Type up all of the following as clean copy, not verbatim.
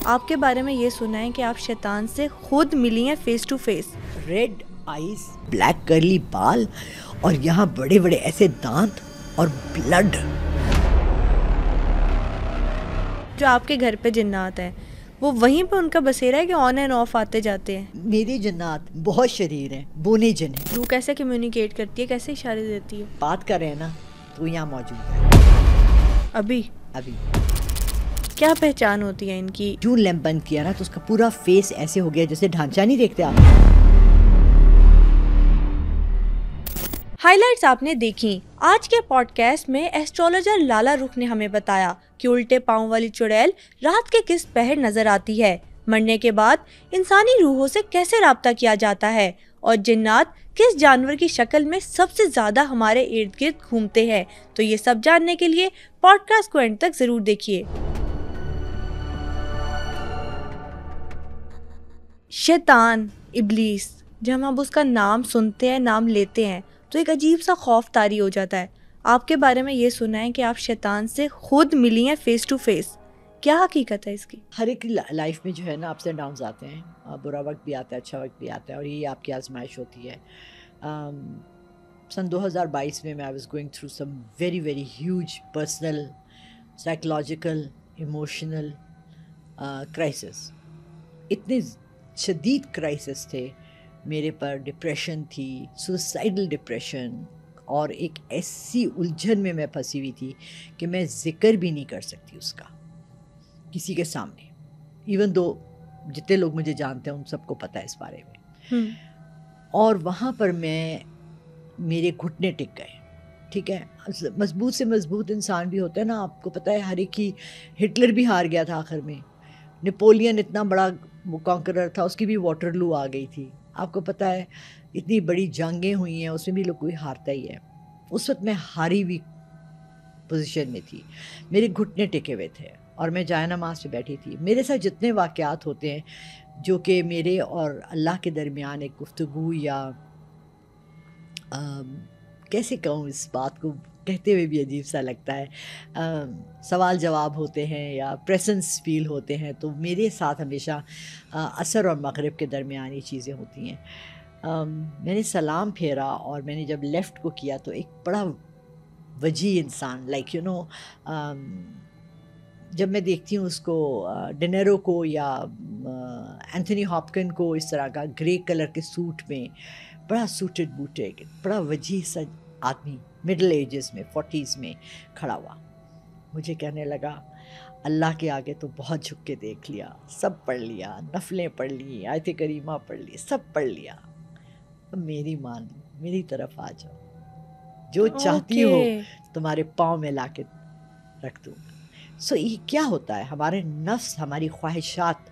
آپ کے بارے میں یہ سنا ہے کہ آپ شیطان سے خود ملی ہیں face to face. Red eyes, black curly بال، اور یہاں بڑے بڑے ایسے دانت اور بلڈ. جو آپ کے گھر پہ جنات ہیں وہ وہیں پہ ان کا بسیرا ہے کہ آن اینڈ آف آتے جاتے ہیں؟ میری جنات بہت شریر ہیں، بونے جن ہیں. روح کیسے کمیونیکیٹ کرتی ہے، کیسے اشارے دیتی ہے؟ بات کر رہے ہیں نا، تو یہاں موجود ہے ابھی ابھی. کیا پہچان ہوتی ہے ان کی؟ جون لیمپ بند کیا نا تو اس کا پورا فیس ایسے ہو گیا جیسے ڈھانچہ نہیں دیکھتے آپ. ہائی لائٹس آپ نے دیکھیں. آج کے پوڈ کاسٹ میں ایسٹرولوجر لالا رخ نے ہمیں بتایا کہ الٹے پاؤں والی چڑیل رات کے کس پہر نظر آتی ہے، مرنے کے بعد انسانی روحوں سے کیسے رابطہ کیا جاتا ہے، اور جنات کس جانور کی شکل میں سب سے زیادہ ہمارے ارد گرد گھومتے ہیں. تو یہ سب جاننے کے لیے پوڈ کاسٹ کو اینڈ تک ضرور دیکھیے. شیطان، ابلیس، جب ہم اس کا نام سنتے ہیں، نام لیتے ہیں تو ایک عجیب سا خوف طاری ہو جاتا ہے. آپ کے بارے میں یہ سنا ہے کہ آپ شیطان سے خود ملی ہیں فیس ٹو فیس. کیا حقیقت ہے اس کی؟ ہر ایک لائف میں جو ہے نا اپس اینڈ ڈاؤنز آتے ہیں، برا وقت بھی آتا ہے، اچھا وقت بھی آتا ہے، اور یہی آپ کی آزمائش ہوتی ہے. سن 2022 میں I was going through some very very huge personal psychological emotional crisis. اتنے شدید کرائسس تھے میرے پر، ڈپریشن تھی، سوسائڈل ڈپریشن، اور ایک ایسی الجھن میں پھنسی ہوئی تھی کہ میں ذکر بھی نہیں کر سکتی اس کا کسی کے سامنے. ایون دو جتنے لوگ مجھے جانتے ہیں ان سب کو پتہ ہے اس بارے میں. اور وہاں پر میرے گھٹنے ٹک گئے. ٹھیک ہے، مضبوط سے مضبوط انسان بھی ہوتا ہے نا، آپ کو پتہ ہے ہر ایک ہی، ہٹلر بھی ہار گیا تھا آخر میں، نپولین اتنا بڑا کانکرر تھا، اس کی بھی واٹر لو آ گئی تھی. آپ کو پتہ ہے اتنی بڑی جنگیں ہوئی ہیں، اس میں بھی لوگ کوئی ہارتا ہی ہے. اس وقت میں ہاری ہوئی پوزیشن میں تھی، میرے گھٹنے ٹکے ہوئے تھے اور میں جائے نماز پہ بیٹھی تھی. میرے ساتھ جتنے واقعات ہوتے ہیں جو کہ میرے اور اللہ کے درمیان ایک گفتگو، یا کیسے کہوں، اس بات کو کہتے ہوئے بھی عجیب سا لگتا ہے، سوال جواب ہوتے ہیں یا پریسنس فیل ہوتے ہیں، تو میرے ساتھ ہمیشہ عصر اور مغرب کے درمیان یہ چیزیں ہوتی ہیں. میں نے سلام پھیرا اور میں نے جب لیفٹ کو کیا تو ایک بڑا وجیح انسان، لائک یو نو، جب میں دیکھتی ہوں اس کو، ڈینیرو کو یا اینتھنی ہاپکن کو، اس طرح کا گرے کلر کے سوٹ میں، بڑا سوٹڈ بوٹڈ، بڑا وجیح سا آدمی، مڈل ایجز میں، 40s میں کھڑا ہوا. مجھے کہنے لگا اللہ کے آگے تو بہت جھک کے دیکھ لیا، سب پڑھ لیا، نفلیں پڑھ لی، آیت کریمہ پڑھ لی، سب پڑھ لیا، اب میری مان لو، میری طرف آ جاؤ، جو چاہتی ہو تمہارے پاؤں میں لا کے رکھ دوں. سو یہ کیا ہوتا ہے، ہمارے نفس، ہماری خواہشات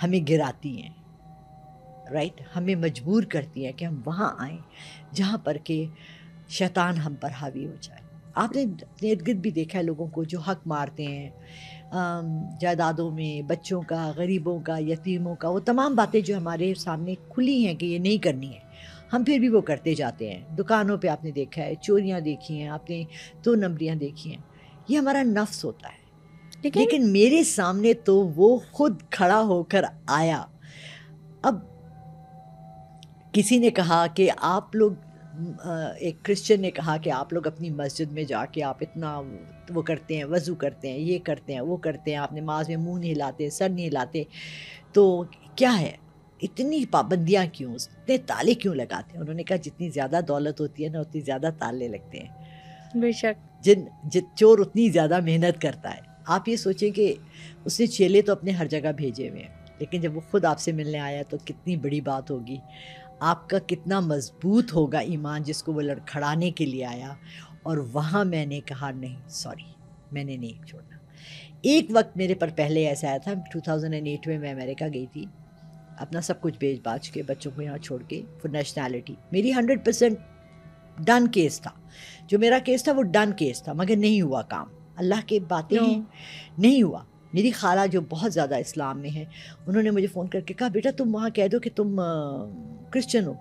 ہمیں گراتی ہیں، رائٹ، ہمیں مجبور کرتی ہیں کہ ہم وہاں آئیں جہاں پر کہ شیطان ہم پر حاوی ہو جائے. آپ نے اپنے ارد گرد بھی دیکھا ہے لوگوں کو جو حق مارتے ہیں جائیدادوں میں، بچوں کا، غریبوں کا، یتیموں کا، وہ تمام باتیں جو ہمارے سامنے کھلی ہیں کہ یہ نہیں کرنی ہے، ہم پھر بھی وہ کرتے جاتے ہیں. دکانوں پہ آپ نے دیکھا ہے، چوریاں دیکھی ہیں آپ نے، 2 نمبریاں دیکھی ہیں. یہ ہمارا نفس ہوتا ہے. لیکن میرے سامنے تو وہ خود کھڑا ہو کر آیا. اب کسی نے کہا کہ آپ لوگ، ایک کرسچن نے کہا کہ آپ لوگ اپنی مسجد میں جا کے آپ اتنا وہ کرتے ہیں، وضو کرتے ہیں، یہ کرتے ہیں، وہ کرتے ہیں، آپ نماز میں منہ نہیں ہلاتے، سر نہیں ہلاتے، تو کیا ہے، اتنی پابندیاں کیوں، اتنے تالے کیوں لگاتے ہیں؟ انہوں نے کہا جتنی زیادہ دولت ہوتی ہے نا اتنی زیادہ تالے لگتے ہیں. بے شک. چور اتنی زیادہ محنت کرتا ہے. آپ یہ سوچیں کہ اس نے چیلے تو اپنے ہر جگہ بھیجے ہوئے ہیں، لیکن جب وہ خود آپ سے ملنے آیا تو کتنی بڑی بات ہوگی، آپ کا کتنا مضبوط ہوگا ایمان جس کو وہ لڑکھڑانے کے لیے آیا. اور وہاں میں نے کہا نہیں، سوری، میں نے نہیں چھوڑنا. ایک وقت میرے پر پہلے ایسا آیا تھا، 2008 میں امریکہ گئی تھی، اپنا سب کچھ بیچ باچ کے، بچوں کو یہاں چھوڑ کے، فور نیشنلٹی. میری 100% ڈن کیس تھا، جو میرا کیس تھا وہ ڈن کیس تھا، مگر نہیں ہوا کام. اللہ کی باتیں ہیں، نہیں ہوا. میری خالہ جو بہت زیادہ اسلام میں ہے، انہوں نے مجھے فون کر کے کہا بیٹا تم وہاں کہہ دو کہ تم کرسچن ہو.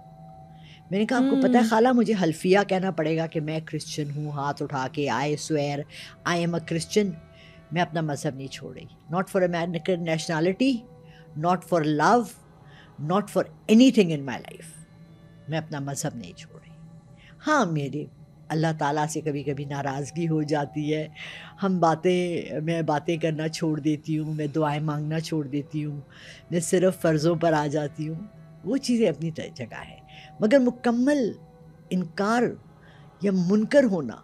میں نے کہا آپ کو پتہ ہے خالہ مجھے حلفیہ کہنا پڑے گا کہ میں کرسچن ہوں، ہاتھ اٹھا کے، I swear I am a Christian. میں اپنا مذہب نہیں چھوڑ رہی. Not for American nationality, not for love, not for anything in my life. میں اپنا مذہب نہیں چھوڑ رہی. ہاں میرے اللہ تعالیٰ سے کبھی کبھی ناراضگی ہو جاتی ہے, میں باتیں کرنا چھوڑ دیتی ہوں, میں دعائیں مانگنا چھوڑ دیتی ہوں, میں صرف فرضوں پر آ جاتی ہوں. وہ چیزیں اپنی جگہ ہیں, مگر مکمل انکار یا منکر ہونا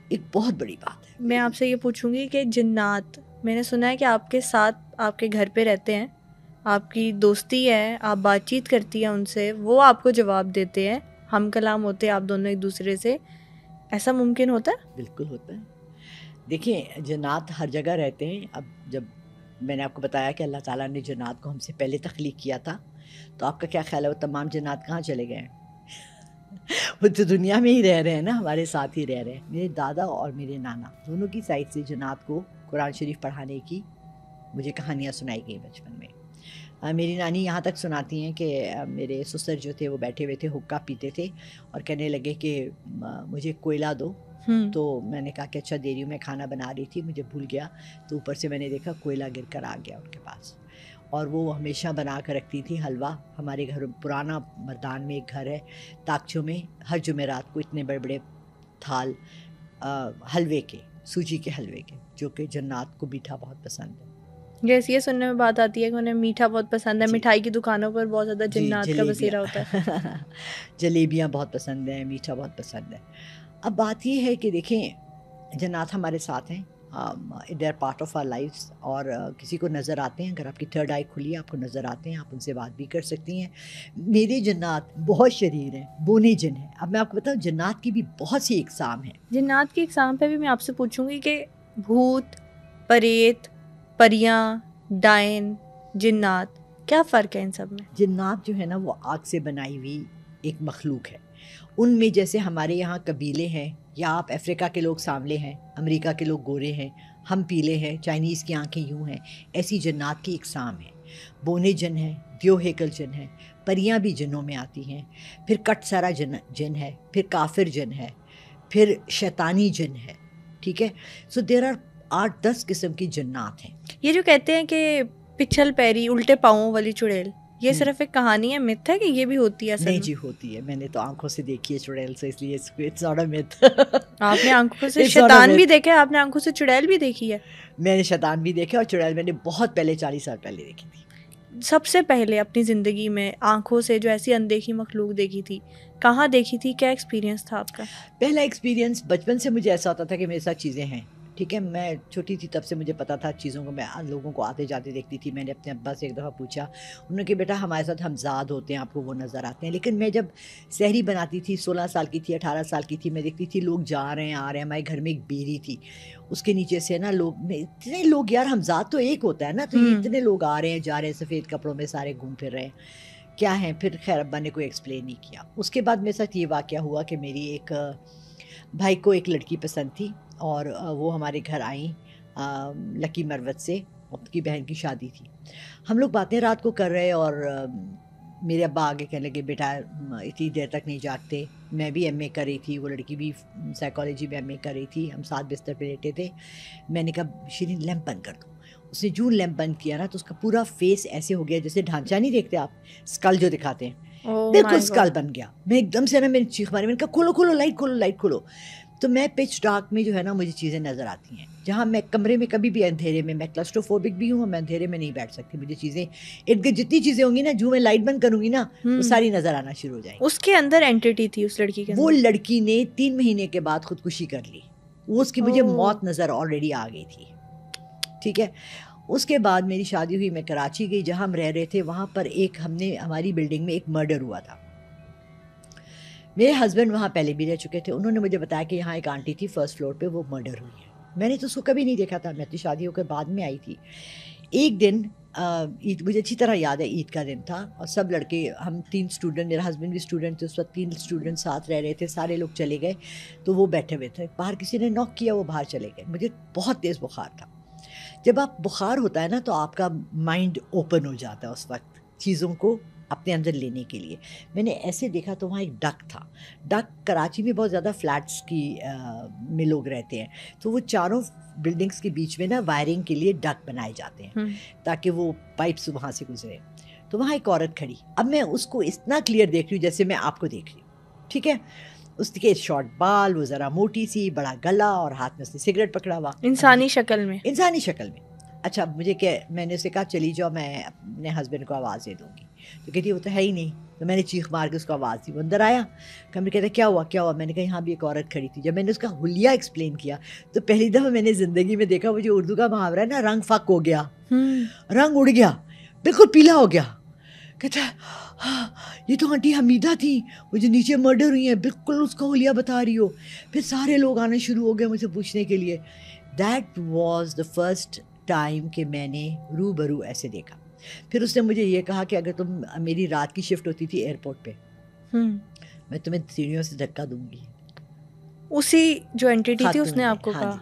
ایک بہت بڑی بات ہے. میں آپ سے یہ پوچھوں گی کہ جنات, میں نے سنا ہے کہ آپ کے ساتھ آپ کے گھر پہ رہتے ہیں, آپ کی دوستی ہے, آپ بات چیت کرتی ہیں ان سے, وہ آپ کو جواب دیتے ہیں, ہم کلام ہوتے ہیں آپ دونوں ایک دوسرے سے, ایسا ممکن ہوتا ہے؟ بالکل ہوتا ہے. دیکھیں جنات ہر جگہ رہتے ہیں. اب جب میں نے آپ کو بتایا کہ اللہ تعالیٰ نے جنات کو ہم سے پہلے تخلیق کیا تھا, تو آپ کا کیا خیال ہے وہ تمام جنات کہاں چلے گئے ہیں؟ وہ تو دنیا میں ہی رہ رہے ہیں نا, ہمارے ساتھ ہی رہ رہے ہیں. میرے دادا اور میرے نانا دونوں کی سائڈ سے جنات کو قرآن شریف پڑھانے کی مجھے کہانیاں سنائی گئی بچپن میں. میری نانی یہاں تک سناتی ہیں کہ میرے سسر جو تھے وہ بیٹھے ہوئے تھے, حقہ پیتے تھے اور کہنے لگے کہ مجھے کوئلہ دو. تو میں نے کہا کہ اچھا دے رہی ہوں, میں کھانا بنا رہی تھی, مجھے بھول گیا, تو اوپر سے میں نے دیکھا کوئلہ گر کر آ گیا ان کے پاس. اور وہ ہمیشہ بنا کر رکھتی تھی حلوہ. ہمارے گھر پرانا مردان میں ایک گھر ہے تاکچوں میں, ہر جمعرات کو اتنے بڑے بڑے تھال حلوے کے, سوجی کے حلوے کے, جو کہ جنات کو میٹھا بہت پسند ہے. جیسے یہ سننے میں بات آتی ہے کہ انہیں میٹھا بہت پسند ہے, مٹھائی کی دکانوں پر بہت زیادہ جنات کا بسیرا ہوتا ہے. جلیبیاں بہت پسند ہیں, میٹھا بہت پسند ہے. اب بات یہ ہے کہ دیکھیں جنات ہمارے ساتھ ہیں, they are part of our lives, اور کسی کو نظر آتے ہیں, اگر آپ کی تھرڈ آئی کھلی ہے آپ کو نظر آتے ہیں, آپ ان سے بات بھی کر سکتی ہیں. میرے جنات بہت شریر ہیں, بونے جن ہیں. اب میں آپ کو بتاؤں جنات کی بھی بہت سی اقسام ہیں. جنات کی اقسام پہ بھی میں آپ سے پوچھوں گی کہ بھوت, پریت, پریاں, ڈائن, جنات, کیا فرق ہے ان سب میں؟ جنات جو ہے نا وہ آگ سے بنائی ہوئی ایک مخلوق ہے. ان میں جیسے ہمارے یہاں قبیلے ہیں, یا آپ افریقہ کے لوگ سانولے ہیں, امریکہ کے لوگ گورے ہیں, ہم پیلے ہیں, چائنیز کی آنکھیں یوں ہیں, ایسی جنات کی اقسام ہیں. بونے جن ہیں, دیو ہیکل جن ہیں, پریاں بھی جنوں میں آتی ہیں, پھر کٹ سارا جن ہے, پھر کافر جن ہے, پھر شیطانی جن ہے. ٹھیک ہے, سو دیر آر 8-10 قسم کی جنات ہیں. یہ جو کہتے ہیں کہ پچھل پیری الٹے پاؤں والی چڑیل, یہ صرف ایک کہانی ہے, مت ہے کہ یہ بھی ہوتی ہے اصل میں؟ نہیں جی ہوتی ہے, میں نے تو آنکھوں سے دیکھی ہے چڑیل سے, اس لیے اٹس ناٹ اے میتھ. آپ نے آنکھوں سے شیطان بھی دیکھا ہے, آپ نے آنکھوں سے چڑیل بھی دیکھی ہے؟ میں نے شیطان بھی دیکھا, اور چڑیل میں نے بہت پہلے 40 سال پہلے دیکھی تھی. سب سے پہلے اپنی زندگی میں آنکھوں سے جو ایسی اندیکھی مخلوق دیکھی تھی, کہاں دیکھی تھی, کیا ایکسپیرینس تھا آپ کا؟ پہلا ایکسپیرینس بچپن سے مجھے ایسا ہوتا تھا کہ میرے ساتھ چیزیں ہیں. ٹھیک ہے, میں چھوٹی تھی تب سے مجھے پتا تھا چیزوں کو, میں لوگوں کو آتے جاتے دیکھتی تھی. میں نے اپنے ابا سے ایک دفعہ پوچھا, انہوں نے کہ بیٹا ہمارے ساتھ ہمزاد ہوتے ہیں, آپ کو وہ نظر آتے ہیں. لیکن میں جب سحری بناتی تھی, 16 سال کی تھی, 18 سال کی تھی, میں دیکھتی تھی لوگ جا رہے ہیں آ رہے ہیں. ہمارے گھر میں ایک بیری تھی, اس کے نیچے سے نا لوگ, اتنے لوگ, یار ہمزاد تو ایک ہوتا ہے نا, تو یہ اتنے لوگ آ رہے ہیں جا رہے ہیں, سفید کپڑوں میں سارے گھوم پھر رہے ہیں, کیا ہیں. پھر خیر ابا نے کوئی ایکسپلین نہیں کیا. اس کے بعد میرے ساتھ یہ واقعہ ہوا کہ میری ایک بھائی کو ایک لڑکی پسند تھی, اور وہ ہمارے گھر آئیں لکی مروت سے, اس کی بہن کی شادی تھی. ہم لوگ باتیں رات کو کر رہے, اور میرے ابا آگے کہنے لگے بیٹا اتنی دیر تک نہیں جاگتے. میں بھی ایم اے کر رہی تھی, وہ لڑکی بھی سائیکالوجی میں ایم اے کر رہی تھی, ہم ساتھ بستر پہ لیٹے تھے. میں نے کہا شیرین لیمپ بند کر دو. اس نے جو لیمپ بند کیا نا, تو اس کا پورا فیس ایسے ہو گیا جیسے ڈھانچہ نہیں دیکھتے آپ, اسکل جو دکھاتے ہیں, بالکل اسکل بن گیا. میں ایک دم سے نا, میں نے چیخ ماری, میں نے کہا کھولو کھولو لائٹ کھولو لائٹ کھولو. تو میں پچ ڈارک میں جو ہے نا مجھے چیزیں نظر آتی ہیں, جہاں میں کمرے میں کبھی بھی اندھیرے میں کلسٹروفوبک بھی ہوں, میں اندھیرے میں نہیں بیٹھ سکتی. مجھے چیزیں ارد گرد جتنی چیزیں ہوں گی نا, جو میں لائٹ بند کروں گی نا, وہ ساری نظر آنا شروع ہو جائیں گی. اس کے اندر اینٹیٹی تھی اس لڑکی کے اندر. وہ لڑکی نے 3 مہینے کے بعد خودکشی کر لی. وہ اس کی مجھے موت نظر آلریڈی آ گئی تھی. ٹھیک ہے, اس کے بعد میری شادی ہوئی, میں کراچی گئی, جہاں ہم رہ رہے تھے وہاں پر ایک ہماری بلڈنگ میں ایک مرڈر ہوا تھا. میرے ہسبینڈ وہاں پہلے بھی رہ چکے تھے. انہوں نے مجھے بتایا کہ یہاں ایک آنٹی تھی فرسٹ فلور پہ, وہ مرڈر ہوئی ہے. میں نے تو اس کو کبھی نہیں دیکھا تھا, میں اپنی شادی ہو کے بعد میں آئی تھی. ایک دن عید, مجھے اچھی طرح یاد ہے, عید کا دن تھا, اور سب لڑکے, ہم 3 اسٹوڈنٹ, میرا ہسبینڈ بھی اسٹوڈنٹ تھے اس وقت, 3 اسٹوڈنٹ ساتھ رہ رہے تھے. سارے لوگ چلے گئے, تو وہ بیٹھے ہوئے تھے باہر, کسی نے ناک کیا, وہ باہر چلے گئے. مجھے بہت تیز بخار تھا. جب آپ بخار ہوتا ہے نا, تو آپ کا مائنڈ اوپن ہو جاتا ہے اس وقت, چیزوں کو اپنے اندر لینے کے لیے. میں نے ایسے دیکھا تو وہاں ایک ڈک تھا. ڈک کراچی میں بہت زیادہ فلیٹس کی میں لوگ رہتے ہیں, تو وہ چاروں بلڈنگس کے بیچ میں نا وائرنگ کے لیے ڈک بنائے جاتے ہیں تاکہ وہ پائپس وہاں سے گزرے. تو وہاں ایک عورت کھڑی, اب میں اس کو اتنا کلیئر دیکھ رہی ہوں جیسے میں آپ کو دیکھ رہی ہوں, ٹھیک ہے. اس کے شارٹ بال, وہ ذرا موٹی سی, بڑا گلا, اور ہاتھ میں اس نے سگریٹ پکڑا ہوا, انسانی شکل میں. انسانی شکل میں. اچھا مجھے کہ میں نے اسے کہا چلی جاؤ, میں اپنے ہسبینڈ کو آواز دے دوں گی. تو کہتی وہ تو ہے ہی نہیں. تو میں نے چیخ مار کے اس کو آواز دی, وہ اندر آیا. کمرے کہتے کیا ہوا کیا ہوا. میں نے کہا یہاں بھی ایک عورت کھڑی تھی. جب میں نے اس کا حلیہ ایکسپلین کیا تو پہلی دفعہ میں نے زندگی میں دیکھا وہ جو اردو کا محاورہ ہے نا, رنگ فک ہو گیا, رنگ اڑ گیا, بالکل پیلا ہو گیا. کہتا ہے یہ تو آنٹی حمیدہ تھی وہ جو نیچے مرڈر ہوئی ہیں, بالکل اس کا حلیہ بتا رہی ہو. پھر سارے لوگ آنے شروع ہو گئے مجھ سے پوچھنے کے لیے. That was the first time کہ میں نے روبرو ایسے دیکھا. پھر اس نے مجھے یہ کہا کہ اگر تم, میری رات کی شفٹ ہوتی تھی ایئرپورٹ پہ, میں تمہیں سیڑھیوں سے دھکا دوں گی. اسی جو اینٹیٹی تھی اس نے آپ کو کہا؟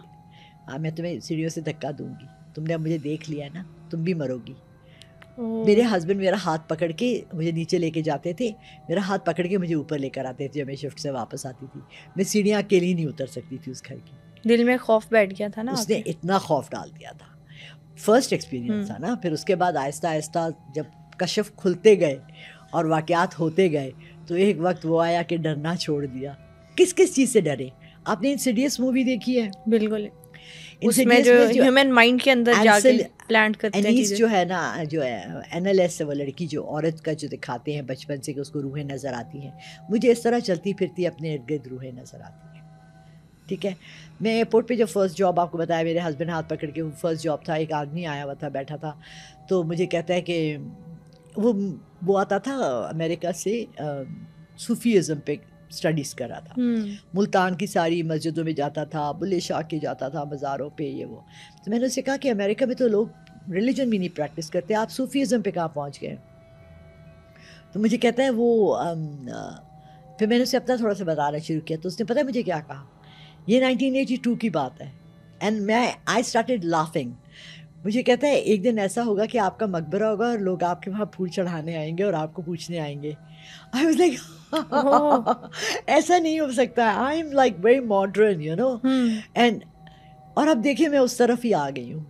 ہاں, میں تمہیں سیڑھیوں سے دھکا دوں گی, تم نے مجھے دیکھ لیا نا, تم بھی مرو گی. میرے ہسبینڈ میرا ہاتھ پکڑ کے مجھے نیچے لے کے جاتے تھے, میرا ہاتھ پکڑ کے مجھے اوپر لے کر آتے تھے جب میں شفٹ سے واپس آتی تھی. میں سیڑھیاں اکیلی نہیں اتر سکتی تھی اس گھر کی. دل میں خوف بیٹھ گیا تھا نا, اس نے اتنا خوف ڈال دیا تھا. فرسٹ ایکسپیرینس تھا نا. پھر اس کے بعد آہستہ آہستہ جب کشف کھلتے گئے اور واقعات ہوتے گئے تو ایک وقت وہ آیا کہ ڈرنا چھوڑ دیا. کس کس چیز سے ڈرے؟ آپ نے انسیڈیس مووی دیکھی ہے؟ بالکل. اس میں جو ہیومن مائنڈ کے اندر جا کے پلانٹ کرتے ہیں انیس جو ہے نا, جو این ایل ایس, وہ لڑکی جو عورت کا جو دکھاتے ہیں بچپن سے کہ اس کو روحیں نظر آتی ہیں, مجھے اس طرح چلتی پھرتی اپنے ارد گرد روحیں نظر آتی ہیں. ٹھیک ہے. میں ایئرپورٹ پہ جب فرسٹ جاب آپ کو بتایا, میرے ہسبینڈ ہاتھ پکڑ کے, وہ فرسٹ جاب تھا, ایک آدمی آیا ہوا تھا, بیٹھا تھا, تو مجھے کہتا ہے کہ وہ آتا تھا امریکہ سے, صوفیزم پہ اسٹڈیز کر رہا تھا, ملتان کی ساری مسجدوں میں جاتا تھا, بلے شاہ کے جاتا تھا, مزاروں پہ, یہ وہ. تو میں نے اسے کہا کہ امریکہ میں تو لوگ ریلیجن بھی نہیں پریکٹس کرتے, آپ صوفیزم پہ کہاں پہنچ گئے؟ تو مجھے کہتا ہے وہ, پھر میں نے اسے اپنا تھوڑا سا بتانا شروع کیا. تو اس نے پتہ ہے مجھے کیا کہا, یہ 1982 کی بات ہے, اینڈ آئی اسٹارٹیڈ لافنگ. مجھے کہتا ہے ایک دن ایسا ہوگا کہ آپ کا مقبرہ ہوگا اور لوگ آپ کے وہاں پھول چڑھانے آئیں گے اور آپ کو پوچھنے آئیں گے. آئی واز لائک ایسا نہیں ہو سکتا. I am like very modern, you know. And اور اب دیکھیں میں اس طرف ہی آ گئی ہوں,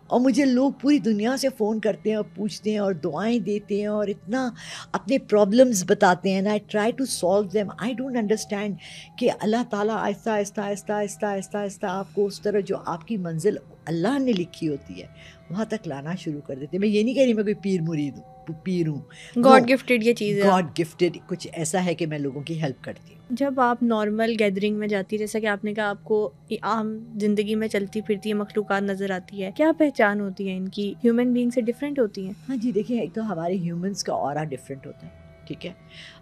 اور مجھے لوگ پوری دنیا سے فون کرتے ہیں اور پوچھتے ہیں اور دعائیں دیتے ہیں اور اتنا اپنے پرابلمس بتاتے ہیں. I try to solve them. I don't understand کہ اللہ تعالیٰ آہستہ آہستہ آہستہ آہستہ آہستہ آہستہ آپ کو اس طرح جو آپ کی منزل اللہ نے لکھی ہوتی ہے وہاں تک لانا شروع کر دیتے. میں یہ نہیں کہہ رہی میں کوئی پیر مرید ہوں, پیر ہوں. گاڈ گفٹیڈ یہ چیز ہے, گاڈ گفٹیڈ کچھ ایسا ہے کہ میں لوگوں کی ہیلپ کرتی ہوں. جب آپ نارمل گیدرنگ میں جاتی, جیسا کہ آپ نے کہا آپ کو عام زندگی میں چلتی پھرتی مخلوقات نظر آتی ہے, کیا پہچان ہوتی ہے ان کی؟ ہیومن بینگ سے ڈفرینٹ ہوتی ہیں؟ ہاں جی, دیکھیں ایک تو ہمارے ہیومنس کا اورا ڈفرینٹ ہوتا ہے. ٹھیک ہے.